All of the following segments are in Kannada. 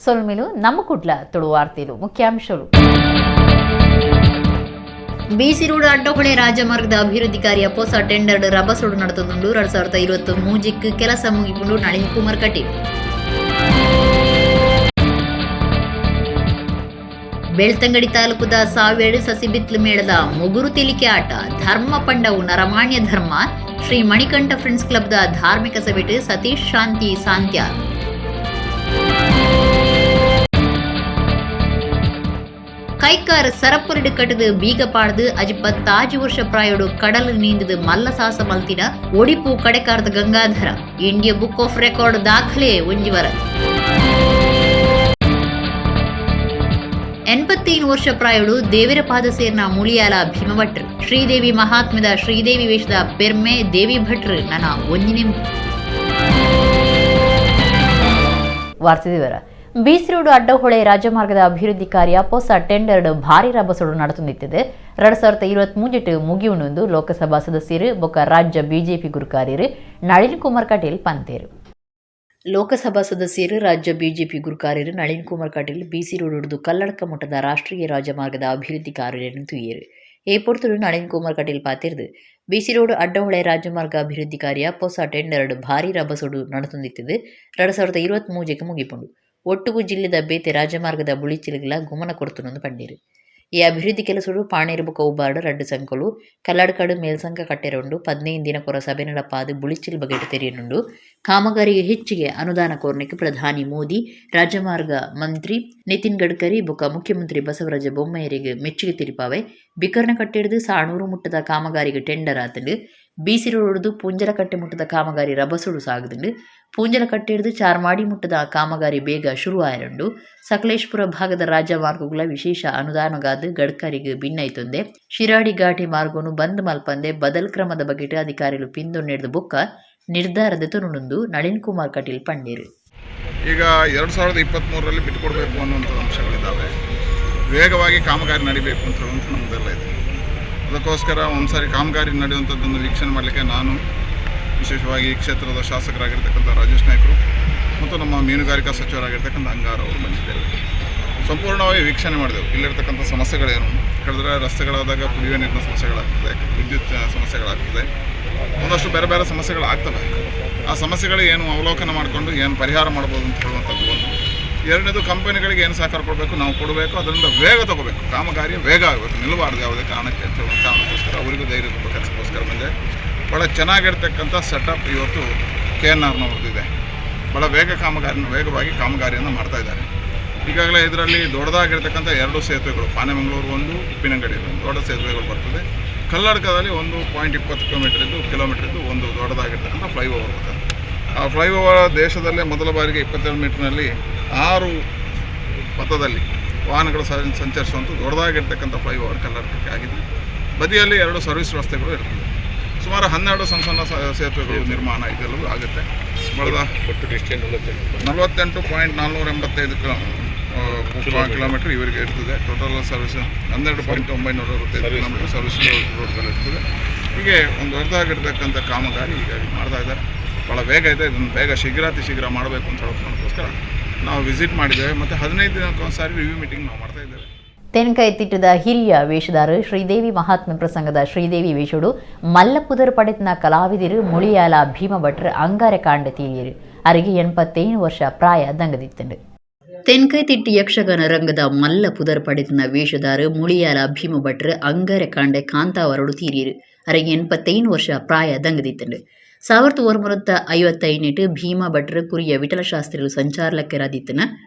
ಸೊಲ್ಮಿಲು ನಮ್ಮ ಕುಡ್ಲ ತುಳು ವಾರ್ತೆಲು ಮುಖ್ಯಾಂಶಗಳು. ಬಿಸಿ ರೋಡ್ ಅಡ್ಡಹೊಳೆ ರಾಜಮಾರ್ಗದ ಅಭಿವೃದ್ಧಿ ಕಾರ್ಯ ಹೊಸ ಟೆಂಡರ್ ರಭಸೋಡು ನಡೆದುಕೊಂಡು 2023 ಕೆಲಸ ಮುಗಿಕೊಂಡು ನಳಿನ್ ಕುಮಾರ್ ಕಟೀಲ್. ಬೆಳ್ತಂಗಡಿ ತಾಲೂಕುದ ಸಾವೇಡು ಸಸಿಬಿತ್ಲು ಮೇಳದ ಮುಗುರು ತೆಲಿಕೆ ಆಟ ಧರ್ಮ ಪಂಡವು ನರಮಾಣ್ಯ ಧರ್ಮ ಶ್ರೀ ಮಣಿಕಂಠ ಫ್ರೆಂಡ್ಸ್ ಕ್ಲಬ್ದ ಧಾರ್ಮಿಕ ಸಭೆಟ್ ಸತೀಶ್ ಶಾಂತಿ ಸಾಂತ್ಯ. ಕೈಕಾರ್ ಸರಪುರಿಡು ಕಟ್ಟದು ಬೀಗ ಪಾಡ್ದು ಅಜಿ 10 ವರ್ಷ ಪ್ರಾಯೋಡು ಕಡಲು ನೀಂದದು ಮಲ್ಲ ಸಾಸ ಮಲ್ತಿನ ಒಡಿಪು ಕಡೆಕಾರ್ದ Gangadhar India book of record ದಾಖಲೆ ಒಂಜಿವರ. 81 ವರ್ಷ ಪ್ರಾಯೋಡು ದೇವಿರ ಪಾದ ಸೇರ್ನ ಮುಳಿಯಾಲ ಭೀಮಭಟ್ರು ಶ್ರೀದೇವಿ ಮಹಾತ್ಮದ ಶ್ರೀದೇವಿ ವೇಷದ ಪೆರ್ಮೆ ದೇವಿ ಭಟ್ರು ನನ್ನ ಒಂಜಿನೆ ವಾರ್ತೆದಿವರ. ಬಿಸಿ ರೋಡ್ ಅಡ್ಡಹೊಳೆ ರಾಜಮಾರ್ಗದ ಅಭಿವೃದ್ಧಿ ಕಾರ್ಯ ಹೊಸ ಟೆಂಡರ್ ಭಾರಿ ರಭಸೋಡು ನಡೆದುನಿಂತಿದೆ. 2023 ಮುಗಿಯುಣೆಂದು ಲೋಕಸಭಾ ಸದಸ್ಯರು ಬೊಕ್ಕ ರಾಜ್ಯ ಬಿಜೆಪಿ ಗುರುಕಾರ್ಯರು ನಳಿನ್ ಕುಮಾರ್ ಕಟೀಲ್ ಪಂತೇರು. ಲೋಕಸಭಾ ಸದಸ್ಯರು ರಾಜ್ಯ ಬಿಜೆಪಿ ಗುರುಕಾರ್ಯರು ನಳಿನ್ ಕುಮಾರ್ ಕಟೀಲ್ ಬಿಸಿ ರೋಡ್ ಹಿಡಿದು ಕಲ್ಲಡ್ಕ ಮಟ್ಟದ ರಾಷ್ಟ್ರೀಯ ರಾಜಮಾರ್ಗದ ಅಭಿವೃದ್ಧಿ ಕಾರ್ಯವನ್ನು ತುಯ್ಯರು. ಏಪೊರ್ತರು ನಳಿನ್ ಕುಮಾರ್ ಕಟೀಲ್ ಪಾತಿರ್ದು ಬಿಸಿ ರೋಡ್ ಅಡ್ಡಹೊಳೆ ರಾಜಮಾರ್ಗ ಅಭಿವೃದ್ಧಿ ಕಾರ್ಯ ಹೊಸ ಟೆಂಡರ್ ಭಾರಿ ರಭಸೋಡು ನಡೆದುನಿಂತಿದೆ. 2023 ಮುಗಿಪುಂಡು ಒಟ್ಟುಗು ಜಿಲ್ಲೆದ ಬೇತೆ ರಾಜಮಾರ್ಗದ ಬುಳಿಚಿಲುಗಳ ಗುಮನ ಕೊಡ್ತುನೊಂದು ಪಂಡೀರು. ಈ ಅಭಿವೃದ್ಧಿ ಕೆಲಸಗಳು ಪಾಣೇರು ಬೊಕ್ಕ ಉಬ್ಬಾರ್ಡ್ ರಡ್ಡು ಸಂಕಲು ಕಲ್ಲಡ್ಕಾಡು ಮೇಲ್ಸಂಕ ಕಟ್ಟೆರೊಂಡು 15 ದಿನ ಕೊರ ಸಭೆ ನಡಪಾದು ಬುಳಿಚಿಲ್ ಬಗೆಟ್ ತೆರೆಯನುಂಡು ಕಾಮಗಾರಿಗೆ ಹೆಚ್ಚಿಗೆ ಅನುದಾನ ಕೋರ್ನಿಕ್ಕೆ ಪ್ರಧಾನಿ ಮೋದಿ ರಾಜಮಾರ್ಗ ಮಂತ್ರಿ ನಿತಿನ್ ಗಡ್ಕರಿ ಬೊಕ್ಕ ಮುಖ್ಯಮಂತ್ರಿ ಬಸವರಾಜ ಬೊಮ್ಮಾಯಿರಿಗೆ ಮೆಚ್ಚುಗೆ ತಿರಿಪಾವೆ. ಬಿಕರ್ನ ಕಟ್ಟೆಡ್ದು ಸಾಣೂರು ಮುಟ್ಟದ ಕಾಮಗಾರಿಗೆ ಟೆಂಡರ್ ಆತಂಡು ಬಿಸಿ ರೋಡ್ ಹಿಡಿದು ಪೂಂಜಲಕಟ್ಟೆ ಮುಟ್ಟದ ಕಾಮಗಾರಿ ರಭಸೋಡು ಸಾಗುದುಂಡು ಪೂಂಜಲಕಟ್ಟೆ ಹಿಡಿದು ಚಾರ್ಮಾಡಿ ಮುಟ್ಟದ ಕಾಮಗಾರಿ ಬೇಗ ಶುರು ಆಯರಂಡು ಸಕಲೇಶ್ಪುರ ಭಾಗದ ರಾಜಮಾರ್ಗಗಳ ವಿಶೇಷ ಅನುದಾನಗಾದ ಗಡ್ಕರಿಗೆ ಭಿನ್ನೈತೊಂದೆ ಶಿರಾಡಿ ಘಾಟಿ ಮಾರ್ಗವನ್ನು ಬಂದ್ ಮಲ್ಪಂದೆ ಬದಲ್ ಕ್ರಮದ ಬಗೆಟ್ ಅಧಿಕಾರಿಗಳು ಪಿಂದೊನ್ನೆಡ್ದು ಬೊಕ್ಕ ನಿರ್ಧಾರದ ತೊನುಂಡು ನಳಿನ್ ಕುಮಾರ್ ಕಟೀಲ್ ಪಂಡೀರು. ಈಗ 2023 ಬಿಟ್ಟುಕೊಡ್ಬೇಕು ಅನ್ನುವಂಥ ಅಂಶಗಳಿದ್ದಾವೆ. ವೇಗವಾಗಿ ಕಾಮಗಾರಿ ನಡಿಬೇಕು ಅಂತ ಹೇಳುವಂಥ ನಮ್ಮದೆಲ್ಲ ಇದೆ. ಅದಕ್ಕೋಸ್ಕರ ಒಂದ್ಸಾರಿ ಕಾಮಗಾರಿ ನಡೆಯುವಂಥದ್ದನ್ನು ವೀಕ್ಷಣೆ ಮಾಡಲಿಕ್ಕೆ ನಾನು ವಿಶೇಷವಾಗಿ ಈ ಕ್ಷೇತ್ರದ ಶಾಸಕರಾಗಿರ್ತಕ್ಕಂಥ ರಾಜೇಶ್ ನಾಯ್ಕರು ಮತ್ತು ನಮ್ಮ ಮೀನುಗಾರಿಕಾ ಸಚಿವರಾಗಿರ್ತಕ್ಕಂಥ ಅಂಗಾರ ಅವರು ಬಂದಿದ್ದೇವೆ. ಸಂಪೂರ್ಣವಾಗಿ ವೀಕ್ಷಣೆ ಮಾಡಿದೆವು. ಇಲ್ಲಿರ್ತಕ್ಕಂಥ ಸಮಸ್ಯೆಗಳೇನು, ಕಳೆದ್ರೆ ರಸ್ತೆಗಳಾದಾಗ ಕುಡಿಯುವ ನೀರಿನ ಸಮಸ್ಯೆಗಳಾಗ್ತದೆ, ವಿದ್ಯುತ್ ಸಮಸ್ಯೆಗಳಾಗ್ತದೆ, ಒಂದಷ್ಟು ಬೇರೆ ಬೇರೆ ಸಮಸ್ಯೆಗಳಾಗ್ತವೆ. ಆ ಸಮಸ್ಯೆಗಳು ಏನು ಅವಲೋಕನ ಮಾಡಿಕೊಂಡು ಏನು ಪರಿಹಾರ ಮಾಡ್ಬೋದು ಅಂತ ಹೇಳುವಂಥದ್ದು ಒಂದು. ಎರಡನೇದು ಕಂಪನಿಗಳಿಗೆ ಏನು ಸಹಕಾರ ಕೊಡಬೇಕು, ನಾವು ಕೊಡಬೇಕು, ಅದರಿಂದ ವೇಗ ತೊಗೋಬೇಕು, ಕಾಮಗಾರಿ ವೇಗ ಆಗಬೇಕು, ನಿಲ್ಲಬಾರ್ದು ಯಾವುದೇ ಕಾರಣಕ್ಕೆ ಅಂತ ಹೇಳುವ ಕಾರಣಕ್ಕೋಸ್ಕರ ಅವರಿಗೂ ಧೈರ್ಯ ಕೆಲಸಕ್ಕೋಸ್ಕರ ಬಂದೆ. ಭಾಳ ಚೆನ್ನಾಗಿರ್ತಕ್ಕಂಥ ಸೆಟಪ್ ಇವತ್ತು KNRನವ್ರದ್ದಿದೆ. ಭಾಳ ವೇಗವಾಗಿ ಕಾಮಗಾರಿಯನ್ನು ಮಾಡ್ತಾಯಿದ್ದಾರೆ. ಈಗಾಗಲೇ ಇದರಲ್ಲಿ ದೊಡ್ಡದಾಗಿರ್ತಕ್ಕಂಥ 2 ಸೇತುವೆಗಳು, ಆನೆಮಂಗಳೂರು ಒಂದು, ಉಪ್ಪಿನಂಗಡಿ ಒಂದು ದೊಡ್ಡ ಸೇತುವೆಗಳು ಬರ್ತದೆ. ಕಲ್ಲಡ್ಕದಲ್ಲಿ 1.20 ಕಿಲೋಮೀಟರ್ ಇದ್ದು ಒಂದು ದೊಡ್ಡದಾಗಿರ್ತಕ್ಕಂಥ ಫ್ಲೈಓವರ್ ಬರ್ತದೆ. ಆ ಫ್ಲೈಓವರ್ ದೇಶದಲ್ಲೇ ಮೊದಲ ಬಾರಿಗೆ 22 ಮೀಟರ್ನಲ್ಲಿ 6 ಪಥದಲ್ಲಿ ವಾಹನಗಳು ಸಂಚರಿಸುವಂಥ ದೊಡ್ಡದಾಗಿರ್ತಕ್ಕಂಥ ಫ್ಲೈಓವರ್ ಕಲ್ಲಡ್ಕಕ್ಕೆ ಆಗಿದೆ. ಬದಿಯಲ್ಲಿ 2 ಸರ್ವಿಸ್ ರಸ್ತೆಗಳು ಇರ್ತದೆ. ಸುಮಾರು 12 ಸಣ್ಣ ಸೇತುವೆಗಳು ನಿರ್ಮಾಣ ಇದೆಲ್ಲವೂ ಆಗುತ್ತೆ. ಬಳದ 48.485 ಕಿಲೋಮೀಟರ್ ಇವರಿಗೆ ಇರ್ತದೆ. ಟೋಟಲ್ ಸರ್ವಿಸ್ 12.960 ಕಿಲೋಮೀಟರ್ ಸರ್ವಿಸ್ ರೋಡ್ಗಳು ಇರ್ತದೆ. ಹೀಗೆ ಒಂದು ದೊಡ್ಡದಾಗಿರ್ತಕ್ಕಂಥ ಕಾಮಗಾರಿ ಹೀಗಾಗಿ ಮಾಡ್ತಾ ಇದ್ದಾರೆ. ಭಾಳ ವೇಗ ಇದೆ. ಇದನ್ನು ಬೇಗ ಶೀಘ್ರ ಮಾಡಬೇಕು ಅಂತ ಹೇಳೋದಕ್ಕೋಸ್ಕರ ನಾವು ವಿಸಿಟ್ ಮಾಡಿದ್ದೇವೆ. ಮತ್ತು 15 ದಿನಕ್ಕೊಂದ್ಸಾರಿ ರಿವ್ಯೂ ಮೀಟಿಂಗ್ ನಾವು ಮಾಡ್ತಾ ಇದ್ದೇವೆ. ತೆನ್ಕೈತಿಟ್ಟದ ಹಿರಿಯ ವೇಷಧಾರ ಶ್ರೀದೇವಿ ಮಹಾತ್ಮ ಪ್ರಸಂಗದ ಶ್ರೀದೇವಿ ವೇಷಡು ಮಲ್ಲಪುದರ್ ಪಡೆತನ ಕಲಾವಿದರು ಮುಳಿಯಾಲ ಭೀಮಭಟ್ರು ಅಂಗಾರ ಕಾಂಡ ತೀರಿಯರು ಅವರಿಗೆ 81 ವರ್ಷ ಪ್ರಾಯ ದಂಗದಿತ್ತಂಡು. ತೆನ್ಕೈತಿಟ್ಟು ಯಕ್ಷಗಾನ ರಂಗದ ಮಲ್ಲ ಪುದರ್ ಪಡೆತನ ವೇಷಧಾರ ಮುಳಿಯಾಲ ಭೀಮಭಟ್ರು ಅಂಗಾರ ಕಾಂಡೆ ಕಾಂತಾವರಡು ತೀರಿಯರು ಅವರಿಗೆ 81 ವರ್ಷ ಪ್ರಾಯ ದಂಗದಿತ್ತಂಡು. 1955 ಭೀಮಭಟ್ರು ಕುರಿಯ ವಿಠಲಶಾಸ್ತ್ರಿಗಳು ಸಂಚಾರಲಕ್ಕರಾದಿತ್ತನ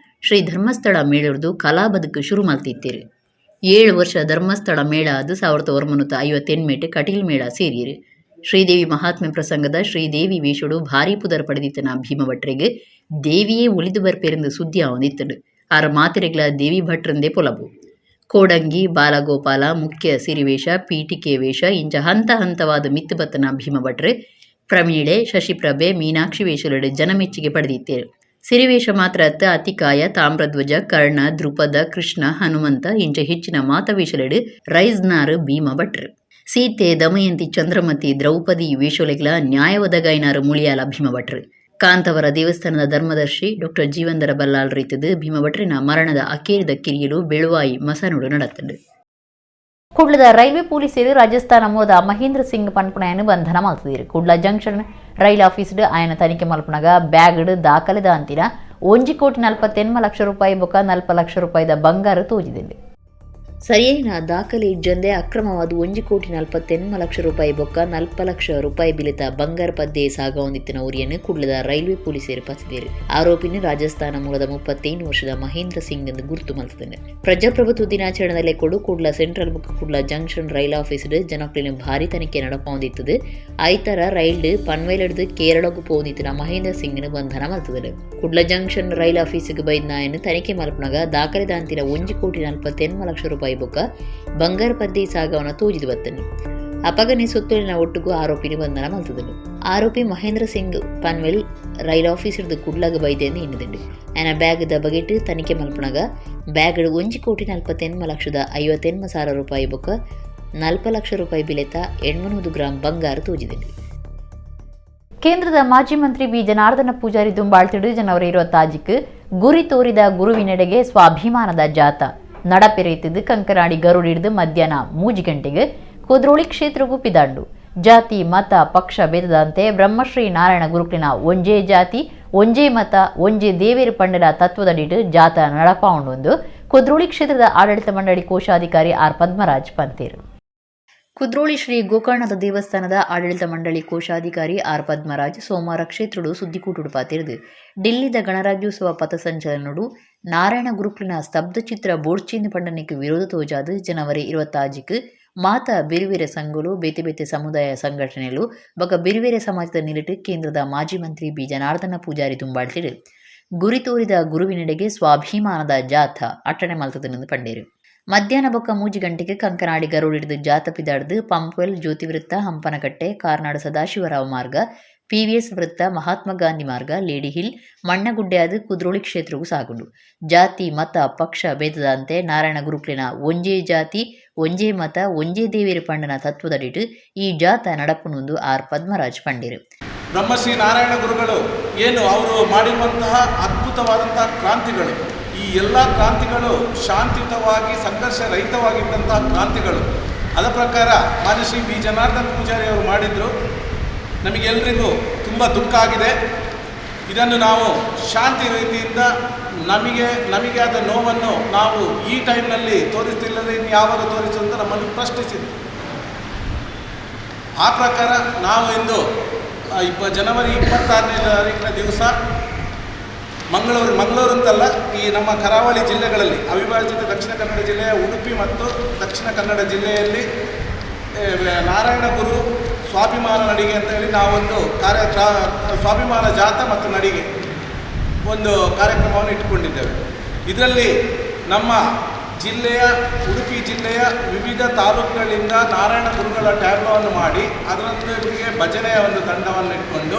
ಶ್ರೀ ಧರ್ಮಸ್ಥಳ ಮೇಳರ್ದು ಕಲಾ ಬದುಕು ಶುರು ಮಾಡ್ತಿದ್ದೀರಿ. 7 ವರ್ಷ ಧರ್ಮಸ್ಥಳ ಮೇಳ ಅದು 1958 ಕಟೀಲ್ ಮೇಳ ಸೇರಿಯರು. ಶ್ರೀದೇವಿ ಮಹಾತ್ಮೆ ಪ್ರಸಂಗದ ಶ್ರೀದೇವಿ ವೇಷಡು ಭಾರಿ ಪುದರ್ ಪಡೆದಿತ್ತನ ಭೀಮಭಟ್ರಿಗೆ ದೇವಿಯೇ ಉಳಿದು ಬರ್ಪೆರೆಂದು ಸುದ್ದಿ ಅವನಿತ್ತಡು. ಆರ ಮಾತಿರೆಗಳ ದೇವಿ ಭಟ್ರಂದೇ ಪೊಲಬು ಕೋಡಂಗಿ ಬಾಲಗೋಪಾಲ ಮುಖ್ಯ ಸಿರಿವೇಷ ಪೀಠಿಕೆ ವೇಷ ಇಂಚ ಹಂತವಾದ ಮಿತ್ತುಬತ್ತನ ಭೀಮಭಟ್ರೆ ಪ್ರಮೀಳೆ ಶಶಿಪ್ರಭೆ ಮೀನಾಕ್ಷಿ ವೇಷಲಡೆ ಜನಮೆಚ್ಚಿಗೆ ಪಡೆದಿತ್ತೇರು. ಸಿರಿವೇಷ ಮಾತ್ರ ಅತಿಕಾಯ ತಾಮ್ರಧ್ವಜ ಕರ್ಣ ಧ್ರುಪದ ಕೃಷ್ಣ ಹನುಮಂತ ಇಂಚ ಹೆಚ್ಚಿನ ಮಾತವೇಷಲೆಡು ರೈಸ್ನಾರು ಭೀಮಭಟ್ರು. ಸೀತೆ ದಮಯಂತಿ ಚಂದ್ರಮತಿ ದ್ರೌಪದಿ ವೇಷೊಲೆಗಳ ನ್ಯಾಯ ಒದಗಾಯಿನಾರು ಮುಳಿಯಾಲ ಭೀಮಭಟ್ರು. ಕಾಂತವರ ದೇವಸ್ಥಾನದ ಧರ್ಮದರ್ಶಿ ಡಾಕ್ಟರ್ ಜೀವಂದರ ಬಲ್ಲಾಳ್ ರೀತಿದು ಭೀಮಭಟ್ರಿನ ಮರಣದ ಅಕೇರಿದ ಕಿರಿಯಲು ಬೆಳುವಾಯಿ ಮಸನುಡು ನಡೆತಂಡು. ಕುಡ್ಲದ ರೈಲ್ವೆ ಪೊಲೀಸರು ರಾಜಸ್ಥಾನ ಮೂಲದ ಮಹೇಂದ್ರ ಸಿಂಗ್ ಪನ್ಪುಣೆಯನ್ನು ಬಂಧನ ಮಾಡ್ತಿದ್ರು. ಕುಡ್ಲ ಜಂಕ್ಷನ್ ರೈಲ್ ಆಫೀಸ್ಡ್ ఆయన ತನಿಖೆ ಮಲ್ಪನಾಗ ಬ್ಯಾಗ್ಡ್ ದಾಖಲೆದ ಅಂತಿನ 1,48,00,000 ರೂಪಾಯಿ ಬೊಕ್ಕ 40 ಲಕ್ಷ ರೂಪಾಯಿದ ಬಂಗಾರ ತೋಜಿದೆ. ಸರಿಯಾಯಿನ ದಾಖಲೆ ಇಜ್ಜಂದೆ ಅಕ್ರಮವಾದ 1,48,00,000 ರೂಪಾಯಿ ಬೊಕ್ಕ 40 ಲಕ್ಷ ರೂಪಾಯಿ ಬಿಲಿತ ಬಂಗಾರ ಪದ್ದೆ ಸಾಗ ಹೊಂದಿತ್ತಿನ ಉರಿಯನ್ನು ಕುಡ್ಲದ ರೈಲ್ವೆ ಪೊಲೀಸರು ಪತ್ತಿದ್ದಾರೆ. ಆರೋಪಿನ ರಾಜಸ್ಥಾನ ಮೂಲದ 31 ವರ್ಷದ ಮಹೇಂದ್ರ ಸಿಂಗ್ ಎಂದು ಗುರುತು ಮಲ್ತಿದ್ದಾನೆ. ಪ್ರಜಾಪ್ರಭುತ್ವ ದಿನಾಚರಣೆದಲ್ಲೇ ಕೊಡು ಕುಡ್ಲ ಸೆಂಟ್ರಲ್ ಬುಕ್ ಕುಡ್ಲ ಜಂಕ್ಷನ್ ರೈಲ್ ಆಫೀಸ್ಡ್ ಜನಕ್ಲಿನ ಭಾರಿ ತನಿಖೆ ನಡಪ ಹೊಂದಿತ್ತದು. ಐತರ ರೈಲ್ಡ್ ಪನ್ವೇಲಡ್ದು ಕೇರಳಗೂ ಪೋಂದಿತ್ತಿನ ಮಹೇಂದ್ರ ಸಿಂಗ್ನ ಬಂಧನ ಮಲ್ತಿದ್ದಾರೆ. ಕುಡ್ಲ ಜಂಕ್ಷನ್ ರೈಲ್ ಆಫೀಸ್ಗೆ ಬೈದ ನಾಯನ್ನು ತನಿಖೆ ಮಲ್ಪನಾಗ ದಾಖಲೆದ ಅಂತಿನ 1,48,00,000 ರೂಪಾಯಿ ಬೊಕ್ಕ ಬಂಗಾರ ಪದ್ದೆ ಸಾಗವನ್ನ ತೋಜಿದು ಬತ್ತನು. ಅಪಗನೆ ಸುತ್ತಲಿನ ಒಟ್ಟಿಗೂ ಆರೋಪಿನ ಬಂಧನ ಮಲ್ತದನು. ಆರೋಪಿ ಮಹೇಂದ್ರ ಸಿಂಗ್ ಪನ್ವೆಲ್ ರೈಲ್ ಆಫೀಸರ್ದು ಕುಡ್ಲಾಗ ಬೈದೆಂದು ಎನ್ನುದುಂಡು. ಆಯನ ಬ್ಯಾಗ್ದ ಬಗೆಟ್ ತನಿಖೆ ಮಲ್ಪನಾಗ ಬ್ಯಾಗ್ಡ್ 1,48,58,00,000 ರೂಪಾಯಿ ಬೊಕ್ಕ 40 ಲಕ್ಷ ರೂಪಾಯಿ ಬಿಲೆತ 800 ಗ್ರಾಂ ಬಂಗಾರ ತೋಜಿದೆ. ಕೇಂದ್ರದ ಮಾಜಿ ಮಂತ್ರಿ ಬಿ ಜನಾರ್ದನ ಪೂಜಾರಿ ದುಂಬಾಳ್ತಿಡು ಜನವರಿ 26ಕ್ಕೆ ಗುರಿ ತೋರಿದ ಗುರುವಿನೆಡೆಗೆ ಸ್ವಾಭಿಮಾನದ ಜಾಥಾ ನಡಪೆರೆಯುತ್ತಿದ್ದು ಕಂಕನಾಡಿ ಗರುಡಿಡ್ದು ಮಧ್ಯಾಹ್ನ 3 ಗಂಟೆಗೆ ಕುದ್ರೋಳಿ ಕ್ಷೇತ್ರಗೂ ಪಿದಾಂಡು. ಜಾತಿ ಮತ ಪಕ್ಷ ಭೇದದಂತೆ ಬ್ರಹ್ಮಶ್ರೀ ನಾರಾಯಣ ಗುರುಕ್ಲಿನ ಒಂಜೇ ಜಾತಿ ಒಂಜೇ ಮತ ಒಂಜೇ ದೇವೇರು ಪಂಡಲ ತತ್ವದಡಿಟ್ಟು ಜಾಥಾ ನಡಪಾಂಡು ಕುದ್ರೋಳಿ ಕ್ಷೇತ್ರದ ಆಡಳಿತ ಮಂಡಳಿ ಕೋಶಾಧಿಕಾರಿ ಆರ್ ಪದ್ಮರಾಜ್ ಪಂತೇರು. ಕುದ್ರೋಳಿ ಶ್ರೀ ಗೋಕರ್ಣದ ದೇವಸ್ಥಾನದ ಆಡಳಿತ ಮಂಡಳಿ ಕೋಶಾಧಿಕಾರಿ ಆರ್ ಪದ್ಮರಾಜ್ ಸೋಮವಾರ ಕ್ಷೇತ್ರಡು ಸುದ್ದಿಕೂಟುಡು ಪಾತಿರುದು. ಡಿಲ್ಲಿದ ಗಣರಾಜ್ಯೋತ್ಸವ ಪಥಸಂಚಲನಡು ನಾರಾಯಣ ಗುರುಕ್ಲಿನ ಸ್ತಬ್ಧ ಚಿತ್ರ ಬೋಡ್ಚಿಂದ ಪಂಡನೆಗೆ ವಿರೋಧ ತೋಜಾದು ಜನವರಿ 26ಕ್ಕೆ ಮಾತ ಬೇರೆ ಸಂಘಗಳು ಬೇತೆ ಸಮುದಾಯ ಸಂಘಟನೆಗಳು ಬೊಕ ಬೇರೆ ಸಮಾಜದ ನಿಲಿಟ್ಟು ಕೇಂದ್ರದ ಮಾಜಿ ಮಂತ್ರಿ ಬಿ ಜನಾರ್ದನ ಪೂಜಾರಿ ತುಂಬಾಳ್ತಿಡು ಗುರಿ ತೋರಿದ ಗುರುವಿನೆಡೆಗೆ ಸ್ವಾಭಿಮಾನದ ಜಾಥಾ ಅಟ್ಟಣೆ ಮಲ್ತದನೆಂದು ಪಂಡೇರು. ಮಧ್ಯಾಹ್ನ ಬೊಕ್ಕ 3 ಗಂಟೆಗೆ ಕಂಕನಾಡಿ ಗರುಡಿಡ್ದು ಜಾಥ ಪಿದಾಡ್ದು ಪಂಪ್ವೆಲ್ ಜ್ಯೋತಿ ವೃತ್ತ ಹಂಪನಕಟ್ಟೆ ಕಾರ್ನಾಡು ಸದಾಶಿವರಾವ್ ಮಾರ್ಗ PVS ವೃತ್ತ ಮಹಾತ್ಮ ಗಾಂಧಿ ಮಾರ್ಗ ಲೇಡಿ ಹಿಲ್ ಮಣ್ಣಗುಡ್ಡೆಯಾದ ಕುದ್ರೋಳಿ ಕ್ಷೇತ್ರಗೂ ಸಾಗುಂಡು. ಜಾತಿ ಮತ ಪಕ್ಷ ಭೇದದಂತೆ ನಾರಾಯಣ ಗುರುಕ್ಲಿನ ಒಂಜೇ ಜಾತಿ ಒಂಜೇ ಮತ ಒಂಜೇ ದೇವೇರು ಪಂಡನ ತತ್ವದಡಿಟ್ಟು ಈ ಜಾಥಾ ನಡಪುನುಂದು ಆರ್ ಪದ್ಮರಾಜ್ ಪಂಡೇರು. ಬ್ರಹ್ಮಶ್ರೀ ನಾರಾಯಣ ಗುರುಗಳು ಏನು ಅವರು ಮಾಡಿರುವಂತಹ ಅದ್ಭುತವಾದಂತಹ ಕ್ರಾಂತಿಗಳು, ಈ ಎಲ್ಲ ಕ್ರಾಂತಿಗಳು ಶಾಂತಿಯುತವಾಗಿ ಸಂಘರ್ಷ ರಹಿತವಾಗಿದ್ದಂತಹ ಕ್ರಾಂತಿಗಳು. ಅದರ ಪ್ರಕಾರ ಮಾನ್ಯ ಶ್ರೀ ಬಿ ಜನಾರ್ದನ್ ಪೂಜಾರಿ ಅವರು ಮಾಡಿದ್ರು. ನಮಗೆಲ್ಲರಿಗೂ ತುಂಬ ದುಃಖ ಆಗಿದೆ. ಇದನ್ನು ನಾವು ಶಾಂತಿ ರೀತಿಯಿಂದ ನಮಗೆ ಆದ ನೋವನ್ನು ನಾವು ಈ ಟೈಮ್ನಲ್ಲಿ ತೋರಿಸ್ತಿಲ್ಲದೆ ಇನ್ನು ಯಾವಾಗ ತೋರಿಸು ಅಂತ ನಮ್ಮನ್ನು ಪ್ರಶ್ನಿಸಿದ್ರು. ಆ ಪ್ರಕಾರ ನಾವು ಇಂದು ಜನವರಿ 26ನೇ ತಾರೀಕಿನ ದಿವಸ ಮಂಗಳೂರು ಅಂತಲ್ಲ, ಈ ನಮ್ಮ ಕರಾವಳಿ ಜಿಲ್ಲೆಗಳಲ್ಲಿ ಅವಿಭಾಜಿತ ದಕ್ಷಿಣ ಕನ್ನಡ ಜಿಲ್ಲೆಯ ಉಡುಪಿ ಮತ್ತು ದಕ್ಷಿಣ ಕನ್ನಡ ಜಿಲ್ಲೆಯಲ್ಲಿ ನಾರಾಯಣ ಗುರು ಸ್ವಾಭಿಮಾನ ನಡಿಗೆ ಅಂತ ಹೇಳಿ ನಾವೊಂದು ಸ್ವಾಭಿಮಾನ ಜಾಥಾ ಮತ್ತು ನಡಿಗೆ ಒಂದು ಕಾರ್ಯಕ್ರಮವನ್ನು ಇಟ್ಟುಕೊಂಡಿದ್ದೇವೆ. ಇದರಲ್ಲಿ ನಮ್ಮ ಜಿಲ್ಲೆಯ ಉಡುಪಿ ಜಿಲ್ಲೆಯ ವಿವಿಧ ತಾಲೂಕುಗಳಿಂದ ನಾರಾಯಣ ಗುರುಗಳ ಟ್ಯಾಬ್ಲೋವನ್ನು ಮಾಡಿ ಅದರೊಂದಿಗೆ ಭಜನೆಯ ಒಂದು ತಂಡವನ್ನು ಇಟ್ಕೊಂಡು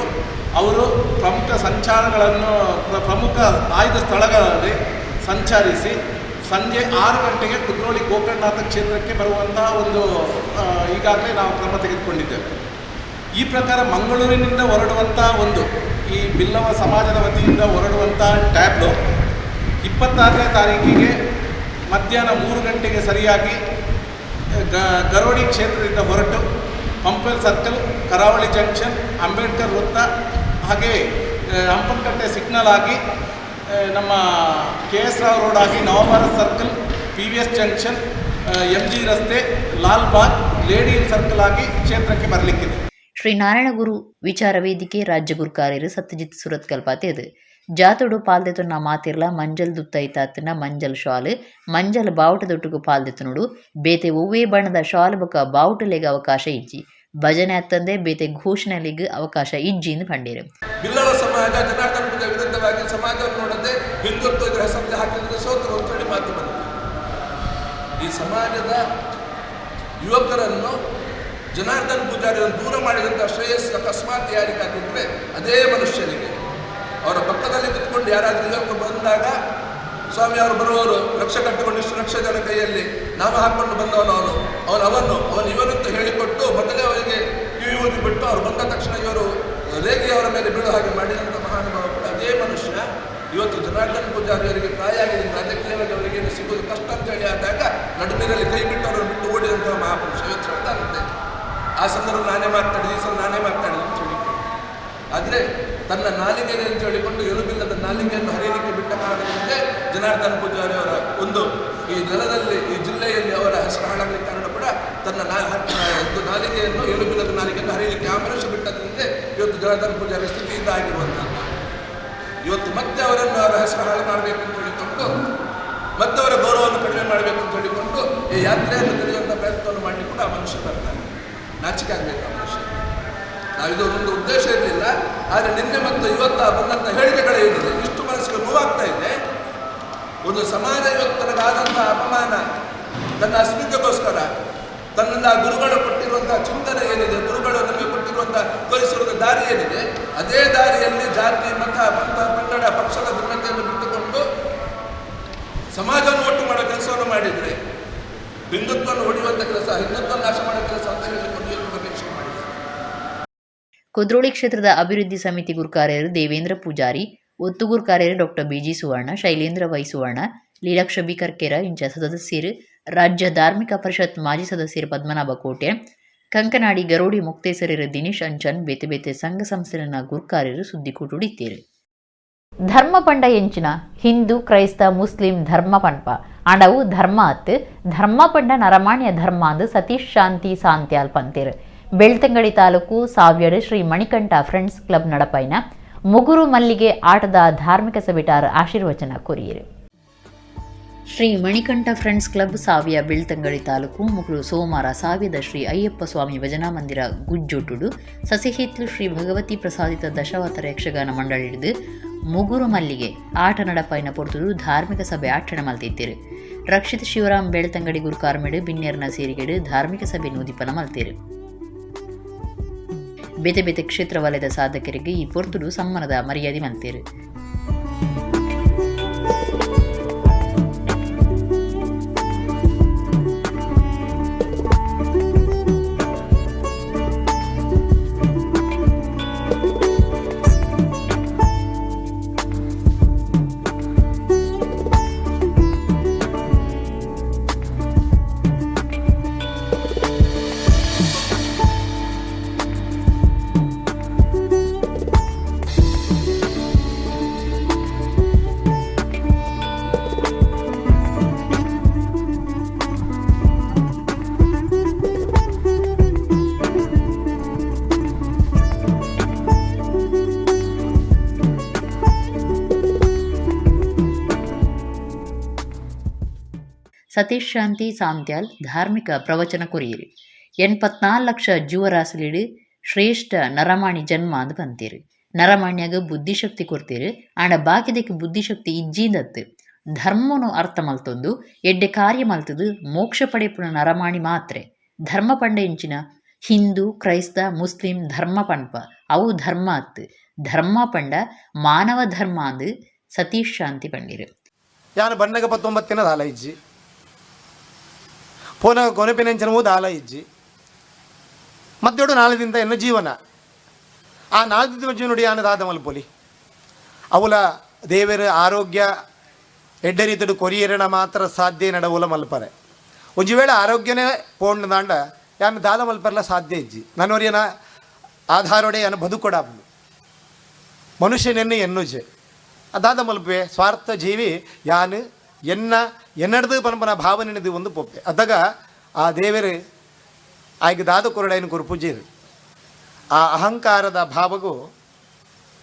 ಅವರು ಪ್ರಮುಖ ಆಯ್ದ ಸ್ಥಳಗಳಲ್ಲಿ ಸಂಚರಿಸಿ ಸಂಜೆ 6 ಗಂಟೆಗೆ ಕುದ್ರೋಳಿ ಗೋಕರ್ಣನಾಥ ಕ್ಷೇತ್ರಕ್ಕೆ ಬರುವಂತಹ ಒಂದು ಈಗಾಗಲೇ ನಾವು ಕ್ರಮ ತೆಗೆದುಕೊಂಡಿದ್ದೇವೆ. ಈ ಪ್ರಕಾರ ಮಂಗಳೂರಿನಿಂದ ಹೊರಡುವಂಥ ಈ ಬಿಲ್ಲವ ಸಮಾಜದ ವತಿಯಿಂದ ಹೊರಡುವಂಥ ಟ್ಯಾಬ್ಲೋ 26ನೇ ತಾರೀಕಿಗೆ ಮಧ್ಯಾಹ್ನ 3 ಗಂಟೆಗೆ ಸರಿಯಾಗಿ ಗರೋಡಿ ಕ್ಷೇತ್ರದಿಂದ ಹೊರಟು ಪಂಪೆಲ್ ಸರ್ಕಲ್, ಕರಾವಳಿ ಜಂಕ್ಷನ್, ಅಂಬೇಡ್ಕರ್ ವೃತ್ತ, ಹಾಗೆ ಹಂಪನಕಟ್ಟೆ ಸಿಗ್ನಲ್ ಆಗಿ ನಮ್ಮ KS ರಾವ್ ರೋಡ್ ಆಗಿ Navbharat circle, PVS junction, MG ರಸ್ತೆ, Lal Bagh, lady hill circle ಆಗಿ ಕ್ಷೇತ್ರಕ್ಕೆ ಬರಲಿಕ್ಕಿದೆ. ಶ್ರೀ ನಾರಾಯಣ ಗುರು ವಿಚಾರ ವೇದಿಕೆ ರಾಜ್ಯ ಗುರು ಕಾರ್ಯರು ಸತ್ಯಜಿತ್ ಸುರತ್ಕಲ್ ಪಾತೆದು ಜಾತುಡು ಪಾಲ್ದೆತುನ್ನ ಮಾತಿರ್ಲ ಮಂಜಲ್ ದುತ್ತೈತಾತನ ಮಂಜಲ್ ಶಾಲ್ ಮಂಜಲ್ ಬಾವುಟದೊಟ್ಟಿಗೂ ಪಾಲ್ದೆತುನುಡು ಬೇತೆ ಒವ್ವೇ ಬಣ್ಣದ ಶಾಲ್ ಬೊಕ ಬಾವುಟಲೆಗೆ ಅವಕಾಶ ಇಜ್ಜಿ ಭಜನೆ ಹತ್ತಂದೆ ಬೇತೆ ಘೋಷಣೆಲಿಗೆ ಅವಕಾಶ ಇಜ್ಜಿ ಎಂದು ಕಂಡೀರು. ಬಿಲ್ಲವ ಸಮಾಜ ಜನಾರ್ದನ ಪೂಜೆ ವಿರುದ್ಧವಾಗಿ ಸಮಾಜವನ್ನು ನೋಡದೆ ಹಿಂದುತ್ವದ ಹೆಸರು ಹಾಕಿದ್ರೆ ಸೋತರು ಅಂತೇಳಿ ಮಾತು ಬಂತು. ಈ ಸಮಾಜದ ಯುವಕರನ್ನು ಜನಾರ್ದನ ಪೂಜಾರಿಯನ್ನು ದೂರ ಮಾಡಿದಂಥ ಶ್ರೇಯಸ್ಸು ಅಕಸ್ಮಾತ್ ಯಾರಿಗಾಗಿದ್ದರೆ ಅದೇ ಮನುಷ್ಯನಿಗೆ ಅವರ ಪಕ್ಕದಲ್ಲಿ ಕುತ್ಕೊಂಡು ಯಾರಾದರೂ ಯುವಕರು ಬಂದಾಗ ಸ್ವಾಮಿ ಅವರು ಬರುವವರು ರಕ್ಷೆ ಕಟ್ಟಿಕೊಂಡು ಇಷ್ಟು ಲಕ್ಷ ಜನ ಕೈಯಲ್ಲಿ ನಾಮ ಹಾಕ್ಕೊಂಡು ಬಂದವನು ಅವನು ಇವನಂತ ಹೇಳಿಕೊಟ್ಟು ಮೊದಲೇ ಅವರಿಗೆ ಕಿವಿ ಊದಿ ಬಿಟ್ಟು ಅವ್ರು ಬಂದ ತಕ್ಷಣ ಇವರು ರೇಗಿ ಅವರ ಮೇಲೆ ಬೀಳೋ ಹಾಗೆ ಮಾಡಿದಂಥ ಮಹಾನುಭಾವ ಕೂಡ ಅದೇ ಮನುಷ್ಯ ಇವತ್ತು ಜನಾರ್ದನ್ ಪೂಜಾರಿಯವರಿಗೆ ಪ್ರಾಯ ಆಗಿದೆ, ರಾಜಕೀಯವಾಗಿ ಅವರಿಗೆ ಸಿಗೋದು ಕಷ್ಟ ಅಂತೇಳಿ ಆದಾಗ ನಡುವಿನಲ್ಲಿ ಕೈ ಬಿಟ್ಟು ಅವರನ್ನು ಬಿಟ್ಟು ಓಡಿದಂತಹ ಮಹಾಪುರುಷ ಯೋಚನೆ ಆಗುತ್ತೆ. ಆ ಸಂದರ್ಭ ನಾನೇ ಮಾತಾಡಿದೆ, ಈ ಸಲ ನಾನೇ ಮಾತಾಡಿದೆ ಅಂತ ಹೇಳಿಕೊಂಡು, ಆದರೆ ತನ್ನ ನಾಲಿಗೆ ಅಂತ ಹೇಳಿಕೊಂಡು ಎಲುಬಿಲ್ಲದ ನಾಲಿಗೆಯನ್ನು ಹರಿಯಲಿಕ್ಕೆ ಬಿಟ್ಟ ಕಾರಣದಿಂದ ಜನಾರ್ದನ್ ಪೂಜಾರಿ ಅವರ ಒಂದು ಈ ನೆಲದಲ್ಲಿ ಈ ಜಿಲ್ಲೆಯಲ್ಲಿ ಅವರ ಹೆಸರು ಹಾಳಾಗಲಿಕ್ಕೆ ಕಾರಣ ಕೂಡ ತನ್ನ ನಾಲಿಗೆಯನ್ನು ಎಲುಬಿಲ್ಲದ ನಾಲಿಗೆಯನ್ನು ಹರಿಯಲಿಕ್ಕೆ ಆ ಮನುಷ್ಯ ಬಿಟ್ಟದ್ರಿಂದ ಇವತ್ತು ಜನಾರ್ದನ್ ಪೂಜಾರಿ ಸ್ಥಿತಿ ಇದಾಗಿರುವಂಥದ್ದು. ಇವತ್ತು ಮತ್ತೆ ಅವರನ್ನು ಅವರ ಹೆಸರು ಹಾಳು ಮಾಡಬೇಕು ಅಂತ ಹೇಳಿಕೊಂಡು, ಮತ್ತೆ ಅವರ ಗೌರವವನ್ನು ಕಡಿಮೆ ಮಾಡಬೇಕು ಅಂತ ಹೇಳಿಕೊಂಡು ಈ ಯಾತ್ರೆಯನ್ನು ತಿಳಿಯುವಂಥ ಪ್ರಯತ್ನವನ್ನು ಮಾಡಲಿಕ್ಕೆ ಕೂಡ ಆ ಮನುಷ್ಯ ಬರ್ತಾನೆ. ನಾಚಿಕೆ ಆಗಬೇಕು ಆ ಮನುಷ್ಯ. ನಾವಿದು ಒಂದು ಉದ್ದೇಶ ಇರಲಿಲ್ಲ, ಆದರೆ ನಿನ್ನೆ ಮತ್ತು ಇವತ್ತು ಬಂದಂಥ ಹೇಳಿಕೆಗಳೇನಿದೆ ಇಷ್ಟು ಮನಸ್ಸಿಗೆ ನೋವಾಗ್ತಾ ಇದೆ. ಒಂದು ಸಮಾಜ ಇವತ್ತು ತನಗಾದಂಥ ಅಪಮಾನ, ತನ್ನ ಅಸ್ಮಿತೆಗೋಸ್ಕರ ತನ್ನಿಂದ ಗುರುಗಳು ಕೊಟ್ಟಿರುವಂಥ ಚಿಂತನೆ ಏನಿದೆ, ಗುರುಗಳು ನಮಗೆ ಕೊಟ್ಟಿರುವಂಥ ತೋರಿಸಿರುವ ದಾರಿ ಏನಿದೆ, ಅದೇ ದಾರಿಯಲ್ಲಿ ಜಾತಿ ಮತ ಪಂಥ ಪಂಗಡ ಪಕ್ಷದ ಭಿನ್ನತೆಯನ್ನು ಬಿಟ್ಟುಕೊಂಡು ಸಮಾಜವನ್ನು ಒಟ್ಟು ಮಾಡೋ ಕೆಲಸವನ್ನು ಮಾಡಿದರೆ ಹಿಂದುತ್ವವನ್ನು ಹೊಡೆಯುವಂಥ ಕೆಲಸ, ಹಿಂದುತ್ವ ನಾಶ ಮಾಡೋ ಕೆಲಸ ಅಂತ ಹೇಳಿಕೊಂಡು ನಿರೀಕ್ಷೆ ಮಾಡಿದ್ದಾರೆ. ಕುದ್ರೋಳಿ ಕ್ಷೇತ್ರದ ಅಭಿವೃದ್ಧಿ ಸಮಿತಿ ಗುರುಕಾರ್ಯರು ದೇವೇಂದ್ರ ಪೂಜಾರಿ, ಒತ್ತುಗೂರು ಕಾರ್ಯರು ಡಾಕ್ಟರ್ ಬಿಜಿ ಸುವರ್ಣ, ಶೈಲೇಂದ್ರ ವೈ ಸುವರ್ಣ, ಲೀಲಾಕ್ಷ ಬಿ ಕರ್ಕೇರ ಇಂಚ ಸದಸ್ಯರು, ರಾಜ್ಯ ಧಾರ್ಮಿಕ ಪರಿಷತ್ ಮಾಜಿ ಸದಸ್ಯರು ಪದ್ಮನಾಭ ಕೋಟೆ, ಕಂಕನಾಡಿ ಗರೋಡಿ ಮುಕ್ತೇಸರರು ದಿನೇಶ್ ಅಂಚನ್ ಬೇತೆ ಬೇತೆ ಸಂಘ ಸಂಸ್ಥೆನ ಗುರುಕಾರ್ಯರು ಸುದ್ದಿಕೂಟುಡಿದ್ದೀರು. ಧರ್ಮ ಪಂಡ ಎಂಚಿನ ಹಿಂದೂ ಕ್ರೈಸ್ತ ಮುಸ್ಲಿಂ ಧರ್ಮ ಪಂಪ ಅಡವು ಧರ್ಮ ಅತ್ತು ಧರ್ಮ ಪಂಡ ನರಮಾಣ್ಯ ಧರ್ಮ ಅಂದು ಸತೀಶ್ ಶಾಂತಿ ಸಾಂತ್ಯಾಲ್ ಪಂತೇರು. ಬೆಳ್ತಂಗಡಿ ತಾಲೂಕು ಸಾವ್ಯಡು ಶ್ರೀ ಮಣಿಕಂಠ ಫ್ರೆಂಡ್ಸ್ ಕ್ಲಬ್ ನಡಪೈನ ಮುಗುರು ಮಲ್ಲಿಗೆ ಆಟದ ಧಾರ್ಮಿಕ ಸಭೆಟಾರ್ ಆಶೀರ್ವಚನ ಕೊರಿಯರು. ಶ್ರೀ ಮಣಿಕಂಠ ಫ್ರೆಂಡ್ಸ್ ಕ್ಲಬ್ ಸಾವ್ಯ ಬೆಳ್ತಂಗಡಿ ತಾಲೂಕು ಮುಗುರು ಸೋಮವಾರ ಸಾವ್ಯದ ಶ್ರೀ ಅಯ್ಯಪ್ಪ ಸ್ವಾಮಿ ಭಜನಾ ಮಂದಿರ ಗುಜ್ಜೊಟ್ಟುಡು ಸಸಿಹಿತ್ಲು ಶ್ರೀ ಭಗವತಿ ಪ್ರಸಾದಿತ ದಶಾವತಾರ ಯಕ್ಷಗಾನ ಮಂಡಳ ಹಿಡಿದು ಮುಗುರು ಮಲ್ಲಿಗೆ ಆಟ ನಡಪೈನ ಪೊರ್ತುಡು ಧಾರ್ಮಿಕ ಸಭೆ ಆಚರಣೆ ಮಲ್ತಿದ್ದೀರು. ರಕ್ಷಿತ್ ಶಿವರಾಮ್ ಬೆಳ್ತಂಗಡಿ ಗುರುಕಾರ್ಮೆಡು ಬಿನ್ನೇರ್ನ ಸೇರಿಗೆಡು ಧಾರ್ಮಿಕ ಸಭೆ ನೂದಿಪನ ಮಲ್ತೀರು. ಬೇತೆ ಬೇತೆ ಕ್ಷೇತ್ರ ವಲಯದ ಸಾಧಕರಿಗೆ ಈ ಪೊರ್ತುಡು ಸಮ್ಮಾನದ ಮರ್ಯಾದೆ ಮಲ್ತೀರು. ಸತೀಶ್ ಶಾಂತಿ ಸಾಂತ್ಯಾಲ್ ಧಾರ್ಮಿಕ ಪ್ರವಚನ ಕೊರಿಯಿರಿ. 84 ಲಕ್ಷ ಜೀವರಾಸಲಿಡು ಶ್ರೇಷ್ಠ ನರಮಾಣಿ ಜನ್ಮ ಅಂದ್ ಬಂತೀರು. ನರಮಾಣ್ಯಾಗ ಬುದ್ಧಿಶಕ್ತಿ ಕೊಡ್ತೀರು. ಆಂಡ ಬಾಕಿದಕ್ಕೆ ಬುದ್ಧಿಶಕ್ತಿ ಇಜ್ಜಿಂದತ್ತು ಧರ್ಮನು ಅರ್ಥ ಮಲ್ತೊಂದು ಎಡ್ಡೆ ಕಾರ್ಯ ಮಲ್ತದು ಮೋಕ್ಷ ಪಡೆಪುಣ ನರಮಾಣಿ ಮಾತ್ರೆ. ಧರ್ಮ ಪಂಡ ಇಂಚಿನ ಹಿಂದೂ ಕ್ರೈಸ್ತ ಮುಸ್ಲಿಂ ಧರ್ಮ ಪಂಪ ಅವು ಧರ್ಮ ಅತ್ತು ಧರ್ಮ ಪಂಡ ಮಾನವ ಧರ್ಮ ಅಂದು ಸತೀಶ್ ಶಾಂತಿ ಪಂಡಿರು. ಯಾನು ಬಣ್ಣಗ 19 ದಾಲ ಇಜ್ಜಿ ಪೋನಾಗ ಕೊನೆಪಿನೆಂಚನವೂ ದಾಲ ಇಜ್ಜಿ ಮದ್ದೊಡು 4 ದಿನದ ಎನ್ನ ಜೀವನ ಆ 4 ದಿನ ಜೀವನ ಯಾನು ದಾದ ಮಲ್ಪೊಲಿ ಅವಲ ದೇವರ ಆರೋಗ್ಯ ಎಡ್ಡರಿತಡು ಕೊರಿಯರಣ ಮಾತ್ರ ಸಾಧ್ಯ ನಡವುಲ ಮಲ್ಪರೆ ಒಂಜಿ ವೇಳೆ ಆರೋಗ್ಯನೇ ಪೋಂಡ್ ದಾಂಡ ಯಾನು ದಾಲ ಮಲ್ಪರ್ಲ ಸಾಧ್ಯ ಇಜ್ಜಿ ನನ್ನೋರಿಯನ ಆಧಾರೊಡೆ ಯಾನು ಬದುಕೊಡಾಬ್ಲು ಮನುಷ್ಯನೆನ್ನು ಎನ್ನುಜೆ ಅದಾದ ಮಲ್ಪೆ ಸ್ವಾರ್ಥ ಜೀವಿ ಯಾನು ಎನ್ನಡದು ಪನಪನ ಭಾವನೆನದು ಒಂದು ಪೊಪ್ಪೆ ಅದಾಗ ಆ ದೇವರು ಆಯ್ಕೆ ದಾದ ಕೊರಡೈನ ಕೊರು ಪೂಜೆರು ಆ ಅಹಂಕಾರದ ಭಾವಗೂ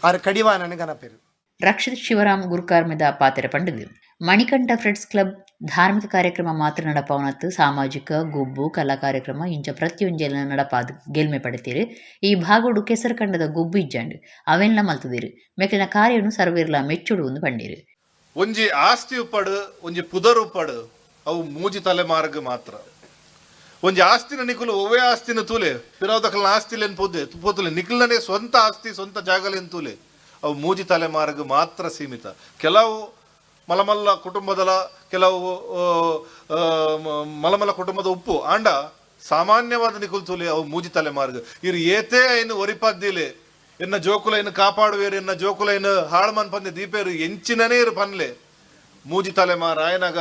ಆರ ಕಡಿವ ನನಗನಪೆರು. ರಕ್ಷಿತ್ ಶಿವರಾಮ್ ಗುರುಕಾರ್ಮೆದ ಪಾತ್ರ ಪಂಡದು. ಮಣಿಕಂಠ ಫ್ರೆಂಡ್ಸ್ ಕ್ಲಬ್ ಧಾರ್ಮಿಕ ಕಾರ್ಯಕ್ರಮ ಮಾತ್ರ ನಡಪವನತ್ತು ಸಾಮಾಜಿಕ ಗುಬ್ಬು ಕಲಾ ಕಾರ್ಯಕ್ರಮ ಇಂಚ ಪ್ರತಿಯೊಂಜೆಲ್ಲ ನಡಪಾದ ಗೆಲ್ಮೆ ಪಡೆತೀರು. ಈ ಭಾಗೋಡು ಕೆಸರು ಕಂಡದ ಗುಬ್ಬು ಇಜ್ಜಂಡು ಅವೆಲ್ಲ ಮಲ್ತದಿರು ಮೆಕ್ಕಿನ ಕಾರ್ಯವನ್ನು ಸರ್ವೇರ್ಲ ಮೆಚ್ಚುಡು ಒಂದು ಪಂಡಿರು. ಒಂಜಿ ಆಸ್ತಿ ಉಪ್ಪಡು ಒಂಜಿ ಪುದರ್ ಉಪ್ಪಡು ಅವು ಮೂಜಿ ತಲೆಮಾರ್ಗ ಮಾತ್ರ. ಒಂಜಿ ಆಸ್ತಿನ ನಿಕುಲು ಒವೇ ಆಸ್ತಿನ ತೂಲೆ ಪಿರಾವದಕಲ್ನ ಆಸ್ತಿಲೇನು ಪೋತುಲೆ ನಿಖಿಲ್ನೇ ಸ್ವಂತ ಆಸ್ತಿ ಸ್ವಂತ ಜಾಗಲೇನು ತೂಲೆ ಅವು ಮೂಜಿ ತಲೆಮಾರ್ಗ ಮಾತ್ರ ಸೀಮಿತ. ಕೆಲವು ಮಲಮಲ್ಲ ಕುಟುಂಬದ ಕೆಲವು ಮಲಮಲ್ಲ ಕುಟುಂಬದ ಉಪ್ಪು ಆಂಡ ಸಾಮಾನ್ಯವಾದ ನಿಕುಲ್ ತೂಲೆ ಅವು ಮೂಜಿ ತಲೆಮಾರ್ಗ ಇರು ಏತೇ ಏನು ಒರಿಪದ್ದಿಲೆ ಎನ್ನ ಜೋಕುಲೈನ ಕಾಪಾಡುವೇರು ಎನ್ನ ಜೋಕುಲೈನ ಹಾಳ್ಮನ್ ಪಂದೆ ದೀಪೇರು ಎಂಚಿನನೇರು ಪನ್ಲೆ ಮೂಜಿ ತಲೆಮಾರ ಆಯನಾಗ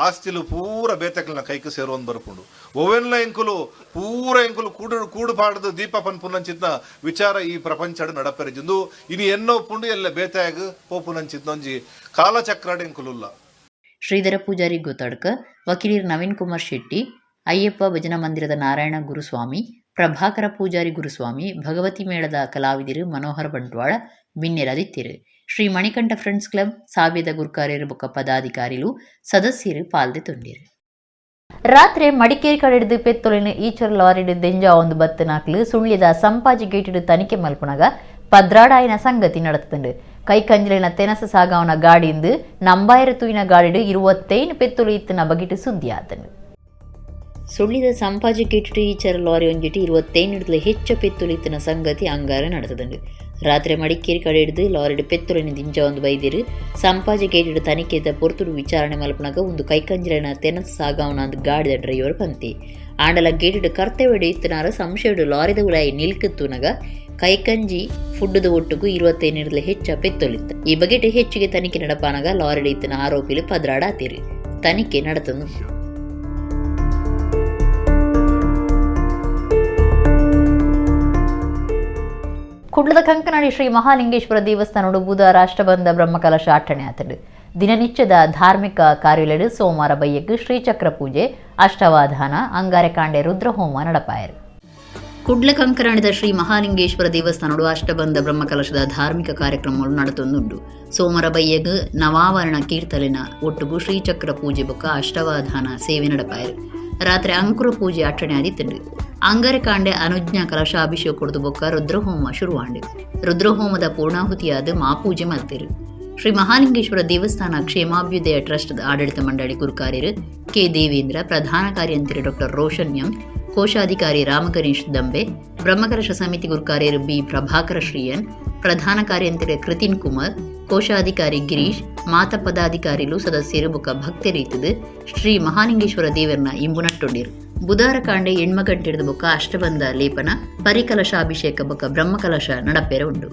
ಆಸ್ತಿಲು ಪೂರ ಬೇತಕಲ್ನ ಕೈಕ ಸೇರುವಂದು ಬರ್ಪುಂಡು ಒವೆನ್ಲ ಎಂಕುಲು ಪೂರ ಎಂಕುಲು ಕೂಡು ಪಾಡದು ದೀಪ ಪನ್ ಪುನಂಚಿತ್ನ ವಿಚಾರ ಈ ಪ್ರಪಂಚಡು ನಡಪೆರಿಜಿಂದು ಇನಿ ಎನ್ನೋ ಪುಂಡು ಎಲ್ಲ ಬೇತಾಗ ಪೋಪುನಂಚಿತ್ನೊಂಜಿ ಕಾಲಚಕ್ರಾಡ್ ಎಂಕುಲುಲ್ಲ. ಶ್ರೀಧರ ಪೂಜಾರಿ ಗೋತಾಡ್ಕ, ವಕೀಲರು ನವೀನ್ ಕುಮಾರ್ ಶೆಟ್ಟಿ, ಅಯ್ಯಪ್ಪ ಭಜನಾ ಮಂದಿರದ ನಾರಾಯಣ ಗುರುಸ್ವಾಮಿ, ಪ್ರಭಾಕರ ಪೂಜಾರಿ ಗುರುಸ್ವಾಮಿ, ಭಗವತಿ ಮೇಳದ ಕಲಾವಿದರು ಮನೋಹರ ಬಂಟ್ವಾಳ ಬಿನ್ನೆರದಿತ್ತಿರು. ಶ್ರೀ ಮಣಿಕಂಠ ಫ್ರೆಂಡ್ಸ್ ಕ್ಲಬ್ ಸಾವ್ಯದ ಗುರುಕಾರ್ಯರು ಬೊಕ್ಕ ಪದಾಧಿಕಾರಿಲು ಸದಸ್ಯರು ಪಾಲ್ದೆ ತೊಂಡಿರು. ರಾತ್ರಿ ಮಡಿಕೇರಿ ಕಡೆಡಿದು ಪೆತ್ತೊಲಿನ ಈಚರ್ ಲಾರಿಡ್ ದೆಂಜ ಒಂದು ಬತ್ತನಾಕ್ಲು ಸುಳ್ಯದ ಸಂಪಾಜಿ ಗೇಟಿಡ್ ತನಿಖೆ ಮಲ್ಪುನಗ ಪದ್ರಾಡಾಯಿನ ಸಂಗತಿ ನಡೆತುಂಡು. ಕೈಕಂಜಲಿನ ತೆನಸ ಸಾಗವನ ಗಾಡಿಂದು ನಂಬಾಯಿರ ತೂಯಿನ ಗಾಡಿಡ್ 25 ಪೆತ್ತೊಲು ಇತ್ತಿನ ಬಗಿಟ್ ಸುದ್ದಿಯಾತನು. ಸುಳ್ಳಿದ ಸಂಪಾಜಿ ಗೇಟಿಡ್ ಈಚರ್ ಲಾರಿ ಒಂಜಿಟಿ 25 ಹೆಚ್ಚು ಪೆತ್ತೊಲಿತ್ತಿನ ಸಂಗತಿ ಅಂಗಾರ ನಡೆತುಂಡು. ರಾತ್ರಿ ಮಡಿಕೇರಿ ಕಡೆ ಹಿಡಿದು ಲಾರಿಡ್ ಪೆತ್ತೊಲಿನ ದಿಂಜ ಒಂದು ಬೈದಿರು ಸಂಪಾಜಿ ಗೇಟಿಡ್ ತನಿಖೆದ ಪೊರ್ತುಡು ವಿಚಾರಣೆ ಮಲ್ಪನಾಗ ಒಂದು ಕೈಕಂಜಲಿನ ತೆನಸ ಸಾಗವನ ಗಾಡಿದ ಡ್ರೈವರ್ ಪಂತಿ ಆಂಡಲ ಗೇಟಿಡ್ ಕರ್ತವ್ಯಡು ಇತ್ತಿನಾರ ಸಂಶಯಡು ಲಾರಿದ ಉಳಾಯಿ ನಿಲ್ಕುತ್ತುನಗ ಕೈಕಂಜಿ ಫುಡ್ದು ಒಟ್ಟುಗೂ 25 ಹೆಚ್ಚ ಪೆತ್ತೊಲಿತ್ತು. ಈ ಬಗೆಟ್ ಹೆಚ್ಚಿಗೆ ತನಿಖೆ ನಡಪಾನಾಗ ಲಾರಿಡ್ ಇತ್ತಿನ ಆರೋಪಿಲು ಪದ್ರಾಡಾತಿರು. ತನಿಖೆ ನಡೆತನು. ಕುಡ್ಲದ ಕಂಕನಾಡಿ ಶ್ರೀ ಮಹಾಲಿಂಗೇಶ್ವರ ದೇವಸ್ಥಾನಡು ಬುಧ ರಾಷ್ಟ್ರಬಂಧ ಬ್ರಹ್ಮಕಲಶ ಆಟಣೆ ಆತಡು. ದಿನನಿತ್ಯದ ಧಾರ್ಮಿಕ ಕಾರ್ಯಲೆಡು ಸೋಮವಾರ ಬಯ್ಯಕ್ಕೆ ಶ್ರೀಚಕ್ರ ಪೂಜೆ, ಅಷ್ಟವಾಧಾನ, ಅಂಗಾರಕಾಂಡೆ ರುದ್ರಹೋಮ ನಡಪಾಯರು. ಕುಡ್ಲ ಕಂಕರಾಣಿದ ಶ್ರೀ ಮಹಾಲಿಂಗೇಶ್ವರ ದೇವಸ್ಥಾನಡು ಅಷ್ಟಬಂಧ ಬ್ರಹ್ಮಕಲಶದ ಧಾರ್ಮಿಕ ಕಾರ್ಯಕ್ರಮಗಳು ನಡೆತೊಂದುಂಡು. ಸೋಮವಾರ ಬಯ್ಯಗ್ ನವಾವರಣ ಕೀರ್ತಲಿನ ಒಟ್ಟುಗೂ ಶ್ರೀಚಕ್ರ ಪೂಜೆ ಬೊಕ್ಕ ಅಷ್ಟವಾಧಾನ ಸೇವೆ ನಡಪಾಯರು. ರಾತ್ರಿ ಅಂಕುರ ಪೂಜೆ ಆಚರಣೆ ಆದಿತ್ತಂಡು. ಅಂಗಾರಕಾಂಡೆ ಅನುಜ್ಞಾ ಕಲಶಾಭಿಷೇಕ ಕೊಡದು ಬೊಕ್ಕ ರುದ್ರಹೋಮ ಶುರುವಾಂಡು. ರುದ್ರಹೋಮದ ಪೂರ್ಣಾಹುತಿಯಾದ ಮಾಪೂಜೆ ಮಲ್ತಿರು. ಶ್ರೀ ಮಹಾಲಿಂಗೇಶ್ವರ ದೇವಸ್ಥಾನ ಕ್ಷೇಮಾಭ್ಯುದಯ ಟ್ರಸ್ಟ್ ಆಡಳಿತ ಮಂಡಳಿ ಗುರುಕಾರ್ಯರು ಕೆ ದೇವೇಂದ್ರ, ಪ್ರಧಾನ ಕಾರ್ಯಂತ್ರಿ ಡಾಕ್ಟರ್ ರೋಷನ್ ಎಂ, ಕೋಶಾಧಿಕಾರಿ ರಾಮಗಣೇಶ್ ದಂಬೆ, ಬ್ರಹ್ಮಕಲಶ ಸಮಿತಿ ಗುರುಕಾರ್ಯರು ಬಿ ಪ್ರಭಾಕರ ಶ್ರೀಯನ್, ಪ್ರಧಾನ ಕಾರ್ಯಂತ್ರಿ ಕೃತಿನ್ ಕುಮಾರ್, ಕೋಶಾಧಿಕಾರಿ ಗಿರೀಶ್, ಮಾತ ಪದಾಧಿಕಾರಿಲು ಸದಸ್ಯರು ಬೊಕ್ಕ ಭಕ್ತರೀತಿದು ಶ್ರೀ ಮಹಾಲಿಂಗೇಶ್ವರ ದೇವರನ್ನ ಇಂಬುನಟ್ಟೊಂಡಿರು. ಬುಧಾರ ಕಾಂಡೆ ಎಣ್ಮಗಂಟಿಡ್ದು ಬೊಕ್ಕ ಅಷ್ಟಬಂಧ ಲೇಪನ, ಪರಿಕಲಶಾಭಿಷೇಕ ಬೊಕ್ಕ ಬ್ರಹ್ಮಕಲಶ ನಡಪೆರ ಉಂಡು.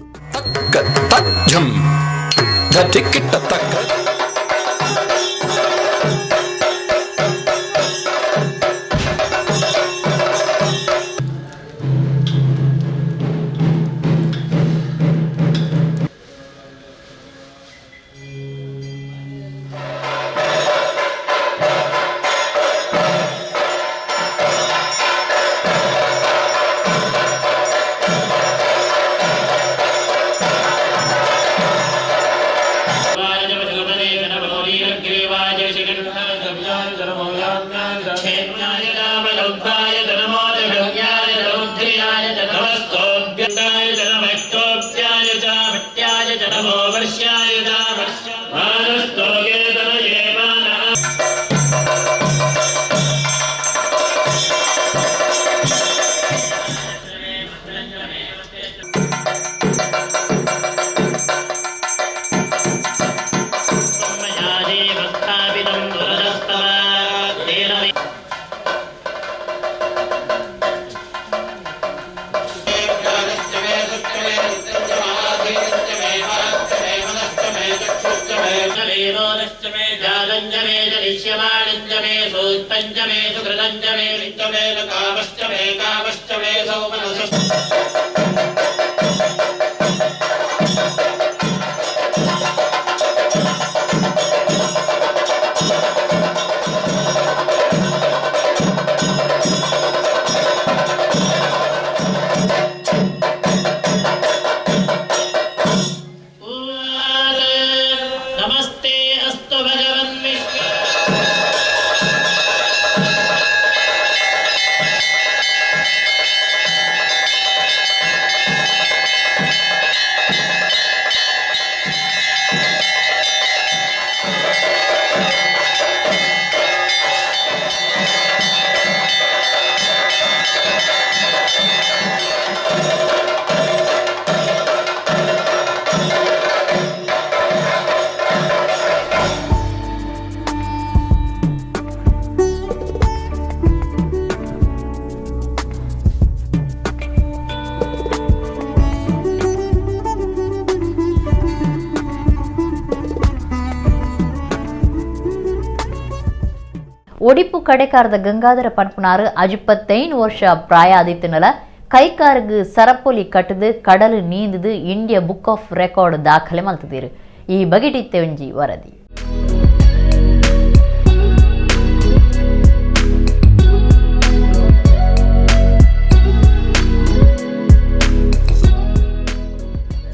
ಒಡಿಪು ಕಡೆಕಾರದ ಗಂಗಾಧರ ಪನ್ಪುನಾರು 25 ವರ್ಷ ಪ್ರಾಯ ಆದಿತ್ತನಲ ಕೈಕಾರ್ಗ್ ಸರಪೊಲಿ ಕಟ್ಟದು ಕಡಲು ನೀಂದದು ಇಂಡಿಯಾ ಬುಕ್ ಆಫ್ ರೆಕಾರ್ಡ್ ದಾಖಲೆ ಮಲ್ತದಿರು. ಈ ಬಗೆಟಿತ್ತೆ ಒಂಜಿ ವರದಿ.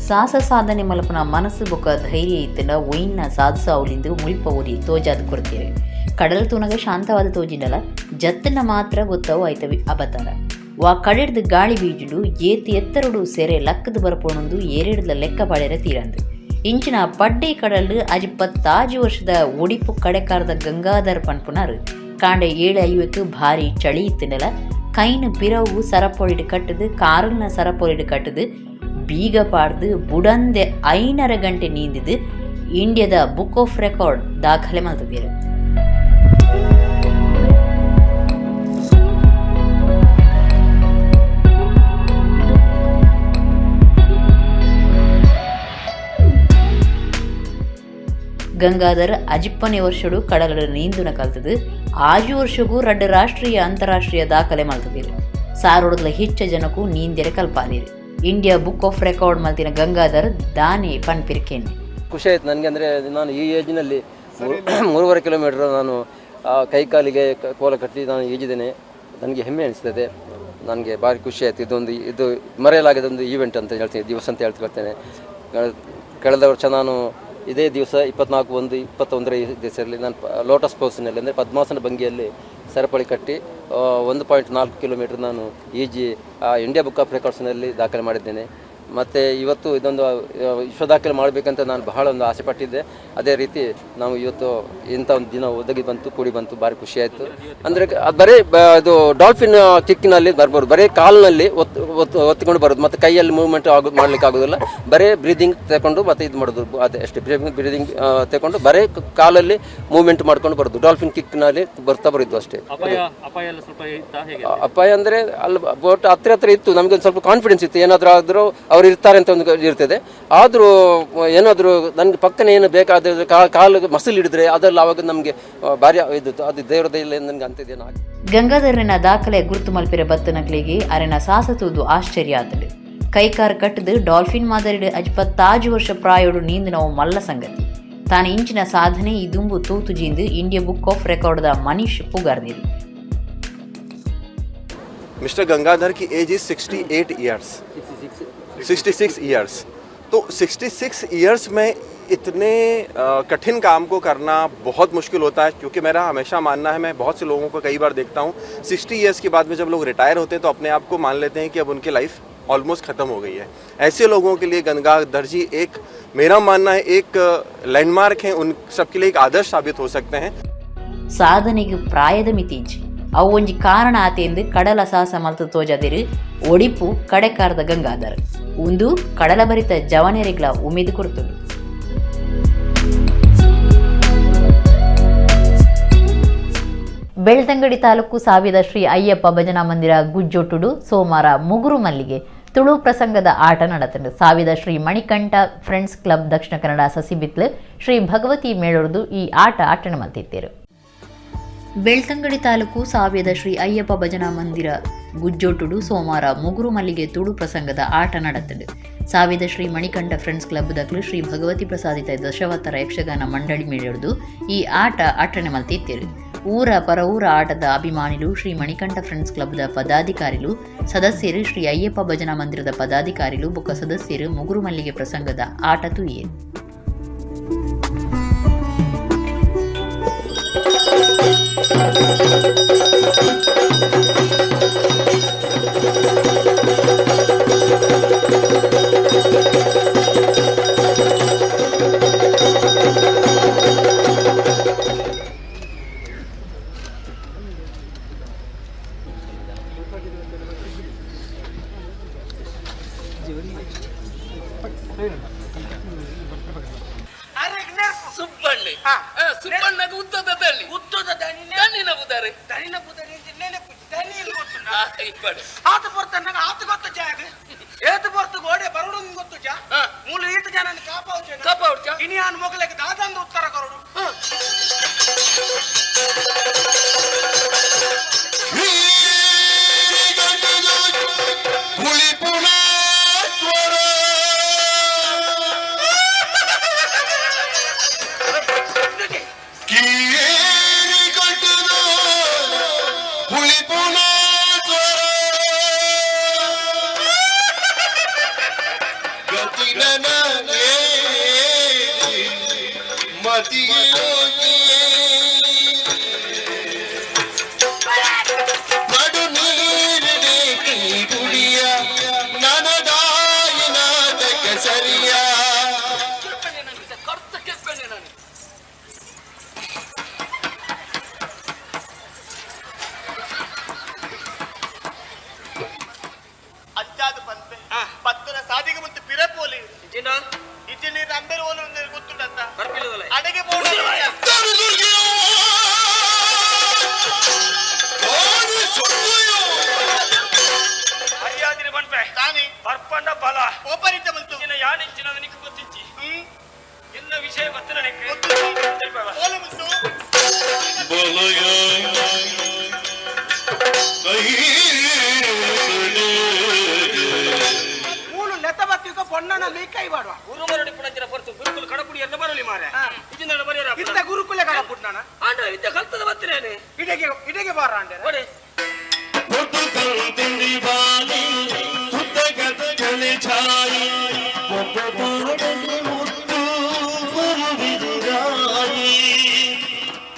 ಸಾಹಸ ಸಾಧನೆ ಮಲ್ಪನ ಮನಸ್ಸು ಬೊಕ ಧೈರ್ಯ ಇತ್ತನ ಒಯ್ನ ಸಾಧಿಸ ಅವಲಿಂದು ಮುಲ್ಪ ಓದಿ ತೋಜಾದ ಕೊಡ್ತೀರಿ. ಕಡಲ ತೂನಗ ಶಾಂತವಾದ ತೋಜಿನಲ ಜತ್ತನ ಮಾತ್ರ ಗೊತ್ತವು ಆಯ್ತವಿ ಅಬತಾರ. ವಾ ಕಡೆಡ್ದು ಗಾಳಿ ಬೀಜುಡು ಏತಿ ಎತ್ತರಡು ಸೆರೆ ಲಕ್ಕದು ಬರಪೋಣೊಂದು ಏರೆಡ್ದ ಲೆಕ್ಕ ಪಡೆರ ತೀರಂದು. ಇಂಚಿನ ಪಡ್ಡೆ ಕಡಲು 25 ವರ್ಷದ ಒಡಿಪು ಕಡೆಕಾರದ ಗಂಗಾಧರ್ ಪನ್ಪುನಾರ್ ಕಾಂಡೆ 7:50 ಭಾರಿ ಚಳಿ ಇತ್ತನಲ ಕೈನು ಪಿರವು ಸರಪೊಳಿಡು ಕಟ್ಟದು ಕಾರಲ್ನ ಸರಪೊಳಿಡು ಕಟ್ಟದು ಬೀಗ ಪಾಡ್ದು ಬುಡಂದೆ 5.5 ಗಂಟೆ ನೀಂದಿದ್ದು ಇಂಡಿಯಾದ ಬುಕ್ ಆಫ್ ರೆಕಾರ್ಡ್ ದಾಖಲೆ ಮಲ್ತದಿರು. ಗಂಗಾಧರ್ 25 ವರ್ಷಡು ಕಡಲ ನೀಂದುನ ಕಲ್ತದು 6 ವರ್ಷಗೂ 2 ರಾಷ್ಟ್ರೀಯ ಅಂತಾರಾಷ್ಟ್ರೀಯ ದಾಖಲೆ ಮಲ್ತದಿರು. 1000 ಹೆಚ್ಚು ಜನಕ್ಕೂ ನೀಂದೆರೆ ಕಲ್ಪಾದಿರು. ಇಂಡಿಯಾ ಬುಕ್ ಆಫ್ ರೆಕಾರ್ಡ್ ಮಲ್ತಿನ ಗಂಗಾಧರ್ ದಾನಿ ಪನ್ಪಿರ್ಕೇನೆ. ಖುಷಿ ಆಯ್ತು ನನಗೆ. ಅಂದರೆ ನಾನು ಈ ಏಜ್ನಲ್ಲಿ 3.5 ಕಿಲೋಮೀಟರ್ ನಾನು ಕೈಕಾಲಿಗೆ ಕೋಲ ಕಟ್ಟಿ ನಾನು ಈಜಿದ್ದೇನೆ. ನನಗೆ ಹೆಮ್ಮೆ ಅನಿಸ್ತದೆ. ನನಗೆ ಭಾರಿ ಖುಷಿ ಆಯಿತು. ಇದು ಮರೆಯಲಾಗದ ಒಂದು ಈವೆಂಟ್ ಅಂತ ಹೇಳ್ತೀನಿ, ದಿವಸ ಅಂತ ಹೇಳ್ತಿರ್ತೇನೆ. ಕಳೆದ ವರ್ಷ ನಾನು ಇದೇ ದಿವಸ 24/1/21 ದಿವಸದಲ್ಲಿ ನಾನು ಲೋಟಸ್ ಪೋಸ್ನಲ್ಲಿ ಅಂದರೆ ಪದ್ಮಾಸನ ಭಂಗಿಯಲ್ಲಿ ಸರಪಳಿ ಕಟ್ಟಿ 1.4 ಕಿಲೋಮೀಟರ್ ನಾನು ಈಜಿ ಇಂಡಿಯಾ ಬುಕ್ ಆಫ್ ರೆಕಾರ್ಡ್ಸ್ನಲ್ಲಿ ದಾಖಲೆ ಮಾಡಿದ್ದೇನೆ. ಮತ್ತು ಇವತ್ತು ಇದೊಂದು ವಿಶ್ವ ದಾಖಲೆ ಮಾಡಬೇಕಂತ ನಾನು ಬಹಳ ಒಂದು ಆಸೆ ಪಟ್ಟಿದ್ದೆ. ಅದೇ ರೀತಿ ನಾವು ಇವತ್ತು ಇಂಥ ಒಂದು ದಿನ ಒದಗಿ ಬಂತು, ಕೂಡಿ ಬಂತು, ಭಾರಿ ಖುಷಿ ಆಯಿತು. ಅಂದರೆ ಅದು ಬರೀ ಇದು ಡಾಲ್ಫಿನ್ ಕಿಕ್ಕಿನಲ್ಲಿ ಬರ್ಬೋದು, ಬರೀ ಕಾಲಿನಲ್ಲಿ ಒತ್ತಿಕೊಂಡು ಬರೋದು, ಮತ್ತು ಕೈಯಲ್ಲಿ ಮೂವ್ಮೆಂಟ್ ಮಾಡಲಿಕ್ಕೆ ಆಗೋದಿಲ್ಲ. ಬರೀ ಬ್ರೀದಿಂಗ್ ತಗೊಂಡು ಮತ್ತು ಇದು ಮಾಡೋದು, ಅದೇ ಅಷ್ಟೇ. ಬ್ರೀದಿಂಗ್ ತಗೊಂಡು ಬರೀ ಕಾಲಲ್ಲಿ ಮೂವ್ಮೆಂಟ್ ಮಾಡ್ಕೊಂಡು ಬರೋದು. ಡಾಲ್ಫಿನ್ ಕಿಕ್ನಲ್ಲಿ ಬರ್ತಾ ಬರೋದು ಅಷ್ಟೇ. ಅಪಾಯ ಅಂದರೆ ಅಲ್ಲಿ ಬೋಟ್ ಹತ್ರ ಇತ್ತು, ನಮಗೆ ಒಂದು ಸ್ವಲ್ಪ ಕಾನ್ಫಿಡೆನ್ಸ್ ಇತ್ತು, ಏನಾದರೂ ಆದರೂ ಅವ್ರು ಇರ್ತಾರೆ ಅಂತ ಒಂದು ಇರ್ತದೆ. ಆದರೂ ಏನಾದರೂ ನನಗೆ ಪಕ್ಕನೆ ಏನು ಬೇಕಾದ್ರೆ ಕಾಲು ಮಸಲ್ ಹಿಡಿದ್ರೆ ಅದೆಲ್ಲ ಆವಾಗ ನಮಗೆ ಭಾರಿ ಇದು ಅದು ದೇವರ ದಯೆಯಿಂದ ನನಗೆ ಅಂತಿದ್ದೇನೆ. ಗಂಗಾಧರನ ದಾಖಲೆ ಗುರುತು ಮಲ್ಪಿರ ಬತ್ತನಕ್ಲಿಗೆ ಅರೆನ ಸಾಸತುದು ಆಶ್ಚರ್ಯ ಆತಡು. ಕೈಕಾರ್ ಕಟ್ಟದು ಡಾಲ್ಫಿನ್ ಮಾದರಿಡು 25 ವರ್ಷ ಪ್ರಾಯೋಡು ನೀಂದಿನವು ಮಲ್ಲ ಸಂಗತಿ. ತಾನು ಇಂಚಿನ ಸಾಧನೆ ಈ ದುಂಬು ತೂತುಜಿಂದು ಇಂಡಿಯಾ ಬುಕ್ ಆಫ್ ರೆಕಾರ್ಡ್ದ ಮನೀಶ್ ಪುಗಾರ್ದಿರಿ. मिस्टर गंगाधर की एज इज 68 ईयर्स 66 ईयर्स। तो 66 ईयर्स में इतने कठिन काम को करना बहुत मुश्किल होता है, क्योंकि मेरा हमेशा मानना है, मैं बहुत से लोगों को कई बार देखता हूँ 60 ईयर्स के बाद में जब लोग रिटायर होते हैं तो अपने आप को मान लेते हैं कि अब उनकी लाइफ ऑलमोस्ट ख़त्म हो गई है। ऐसे लोगों के लिए गंगाधर जी एक, मेरा मानना है, एक लैंडमार्क है, उन सबके लिए एक आदर्श साबित हो सकते हैं। ಸಾಧನೆಗೆ ಪ್ರಾಯದ ಮಿತಿಜಿ ಅವು ಒಂಜಿ ಕಾರಣ ಆತೆಂದು ಕಡಲ ಸಾಹಸ ಮಲ್ತು ತೋಜದಿರು ಒಡಿಪು ಕಡೆಕಾರದ ಗಂಗಾಧರ್ ಒಂದು ಕಡಲಭರಿತ ಜವನೆರಿಗಳ ಉಮೇದು ಕೊಡ್ತದೆ. ಬೆಳ್ತಂಗಡಿ ತಾಲೂಕು ಸಾವಿದ ಶ್ರೀ ಅಯ್ಯಪ್ಪ ಭಜನಾ ಮಂದಿರ ಗುಜ್ಜೊಟ್ಟುಡು ಸೋಮವಾರ ಮುಗುರು ಮಲ್ಲಿಗೆ ತುಳು ಪ್ರಸಂಗದ ಆಟ ನಡೆತಂಡು. ಸಾವಿದ ಶ್ರೀ ಮಣಿಕಂಠ ಫ್ರೆಂಡ್ಸ್ ಕ್ಲಬ್ ದಕ್ಷಿಣ ಕನ್ನಡ ಸಸಿಬಿತ್ಲು ಶ್ರೀ ಭಗವತಿ ಮೇಳೊರ್ದು ಈ ಆಟ ಆಟಣ ಮಲ್ತಿದ್ದೇರು. ಬೆಳ್ತಂಗಡಿ ತಾಲೂಕು ಸಾವಿದ ಶ್ರೀ ಅಯ್ಯಪ್ಪ ಭಜನಾ ಮಂದಿರ ಗುಜ್ಜೊಟ್ಟುಡು ಸೋಮವಾರ ಮುಗುರು ಮಲ್ಲಿಗೆ ತುಳು ಪ್ರಸಂಗದ ಆಟ ನಡೆತಂಡು. ಸಾವಿದ ಶ್ರೀ ಮಣಿಕಂಠ ಫ್ರೆಂಡ್ಸ್ ಕ್ಲಬ್ ದಕ್ಲು ಶ್ರೀ ಭಗವತಿ ಪ್ರಸಾದಿತ ದಶಾವತಾರ ಯಕ್ಷಗಾನ ಮಂಡಳಿ ಮೇಳೊರ್ದು ಈ ಆಟ ಆಟಣೆ ಮಲ್ತಿದ್ದೇರು. ಊರ ಪರ ಊರ ಆಟದ ಅಭಿಮಾನಿಗಳು, ಶ್ರೀ ಮಣಿಕಂಠ ಫ್ರೆಂಡ್ಸ್ ಕ್ಲಬ್ದ ಪದಾಧಿಕಾರಿಗಳು, ಸದಸ್ಯರು, ಶ್ರೀ ಅಯ್ಯಪ್ಪ ಭಜನಾ ಮಂದಿರದ ಪದಾಧಿಕಾರಿಗಳು ಬೊಕ್ಕ ಸದಸ್ಯರು ಮುಗುರು ಮಲ್ಲಿಗೆ ಪ್ರಸಂಗದ ಆಟ ತುಯ್ಯರು. ಸುಬ್ಬಳ್ಳಿ ಸುಬ್ಬಣ್ಣಗ ಉದ್ದದ ದಳ್ಳಿ ಉದ್ದದ ದಣ್ಣಿನ ಬುದಾರೆ ದಣ್ಣಿನ ಬುದಾರೆ ಆತ ಬರ್ತಾನ ಆತ ಗೊತ್ತು ಜಾಗ ಏತು ಬರ್ತು ಗೋಡೆ ಬರೋಡು ಗೊತ್ತು ಜಾ ಮೂಲ ಈತ ಜನ ಕಾಪಾಡ್ಚ ಇನಿ ಆನ್ ಮೊಗಲಿಗೆ ದಾದಂದು ಉತ್ತರ ಕೊರಡು ಬರ್ಪಂಡ ಬಲ ಇನ್ನ ಯಾನಿಂಚಿನ ನಿನಗೆ ಗೊತ್ತಿಚ್ಚಿ ಇನ್ನ ವಿಷಯ ಗೊತ್ತಿಲ್ಲ ಮೂಲು ಲೆತ್ತ ಬತ್ತಿಗೆ ಪೊಣ್ಣನ ಕೈ ಮಾಡುವ ಗುರುಮರಡಿ ಪುಣಂಚಿನ ಹೊರತು ಗುರುಕುಲ ಕಡಪುಡಿ ಎಲ್ಲ ಬರಲಿ ಮಾರೆ ಇದನ್ನ ಬರೆಯರ ಇಂತ ಗುರುಕುಲ ಕಡಪುಟ್ನಾನ ಆಂಡ ವಿದ್ಯೆ ಕಲ್ತದ ಬತ್ತಿರೇನೆ ಇಡೆಗೆ ಬಾರ ಅಂಡೆ ನೋಡಿ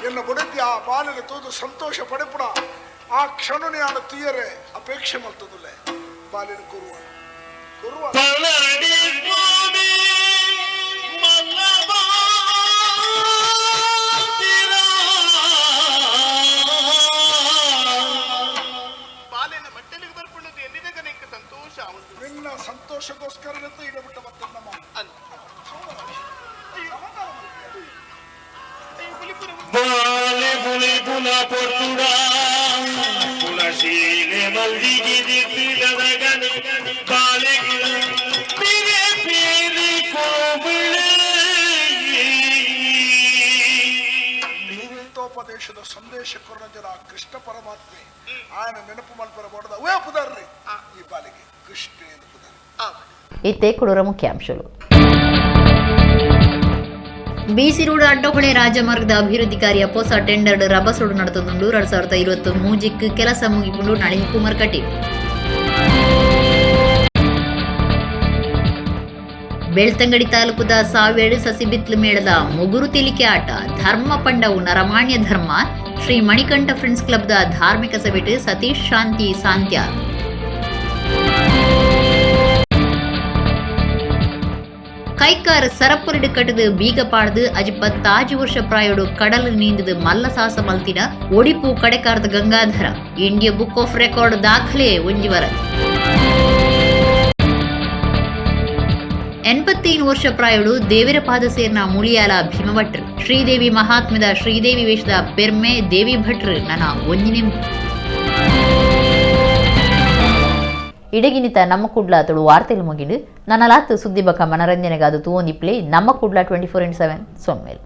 ಎನ್ನ ಬುಡತಿ ಆ ಬಾಲಿಗೆ ತೋದು ಸಂತೋಷ ಪಡೆಪುಡ ಆ ಕ್ಷಣನೆ ಆನ ತೀಯರೆ ಅಪೇಕ್ಷೆ ಮಲ್ತದುಲೆ ಬಾಲಿನ ಕುರುವ ಬಾಲಿನ ಬಟ್ಟೆಲಿಗೆ ಬರ್ಪುಣ್ಣದು ಎಲ್ಲಿದಾಗ ನಿಂಗೆ ಸಂತೋಷ ನಿನ್ನ ಸಂತೋಷಕ್ಕೋಸ್ಕರ ಇಡಬಿಟ್ಟ ಮತ್ತೆ ನಮ್ಮ ಬಾಲೆ ಬುಲಿ ಪುಲ ಪೊರ್ತುಡ ಪುಲಶೀಲೆ ಮಲ್ಲಿಗೆ ದಿಟ್ಟಿಡದ ಗಣಿ ಬಾಲೆಗಿಳ ಪಿರೆ ಪೇರಿ ಕೋಬಳೆ ಗೀತೋಪದೇಶದ ಸಂದೇಶ ಕೊರಜರ ಕೃಷ್ಣ ಪರಮಾತ್ಮೆ ಆಯನ ನೆನಪು ಮಲ್ಪರ ಮಾಡದ ಅವೇ ಪುದರ್ರಿ ಈ ಬಾಲಿಗೆ ಕೃಷ್ಣ ಎಂದು ಪುದರ್ ಇತ್ತೆ ಕೊಡೋರ ಮುಖ್ಯಾಂಶಗಳು. ಬಿಸಿ ರೋಡ್ ಅಡ್ಡಹೊಳೆ ರಾಜಮಾರ್ಗದ ಅಭಿವೃದ್ಧಿ ಕಾರ್ಯ ಹೊಸ ಟೆಂಡರ್ ರಭಸೋಡು ನಡೆದುಕೊಂಡು 2023 ಕೆಲಸ ಮುಗಿಕೊಂಡು ನಳಿನ್ ಕುಮಾರ್ ಕಟೀಲ್. ಬೆಳ್ತಂಗಡಿ ತಾಲೂಕುದ ಸಾವೇಡು ಸಸಿಬಿತ್ಲು ಮೇಳದ ಮುಗುರು ತೆಲಿಕೆ ಆಟ ಧರ್ಮ ಪಂಡವು ನರಮಾಣ್ಯ ಧರ್ಮ ಶ್ರೀ ಮಣಿಕಂಠ ಫ್ರೆಂಡ್ಸ್ ಕ್ಲಬ್ದ ಧಾರ್ಮಿಕ ಸಭೆಟ್ ಸತೀಶ್ ಶಾಂತಿ ಸಾಂತ್ಯ. கைக்கார் சரப்பொரிடு கட்டுது பீகப்பாடுது அஜி 10 ವರ್ಷ ಪ್ರಾಯೋಡು ಕಡಲು ನೀಂದದು ಮಲ್ಲಸಾಸ ಮಲ್ತಿನ ಒಡಿಪು ಕಡೆಕಾರದ Gangadhar India book of record ದಾಖಲೆ ಒಂಜಿವರ. 85 ವರ್ಷ ಪ್ರಾಯೋಡು ದೇವರ ಪಾದ ಸೇರ್ನ ಮುಳಿಯಾಲ ಭೀಮಭಟ್ರು ಶ್ರೀದೇವಿ ಮಹಾತ್ಮದ ಶ್ರೀದೇವಿ ವೇಷದ ಪೆರ್ಮೆ ದೇವಿ ಭಟ್ರು ನನ್ನ ಒಂಜಿನೆ ಇಡಗಿನಿತ ನಮ್ಮ ಕುಡ್ಲ ತುಳು ವಾರ್ತೆಲು ಮುಗಿಡು ನನ್ನ ಲಾತ್ ಸುದ್ದಿ ಬಕ ಮನರಂಜನೆಗಾದ ತೂವೊಂದಿಪ್ಲೆ ನಮ್ಮ ಕುಡ್ಲ 24/7 ಸೊಮ್ಮೇಲು.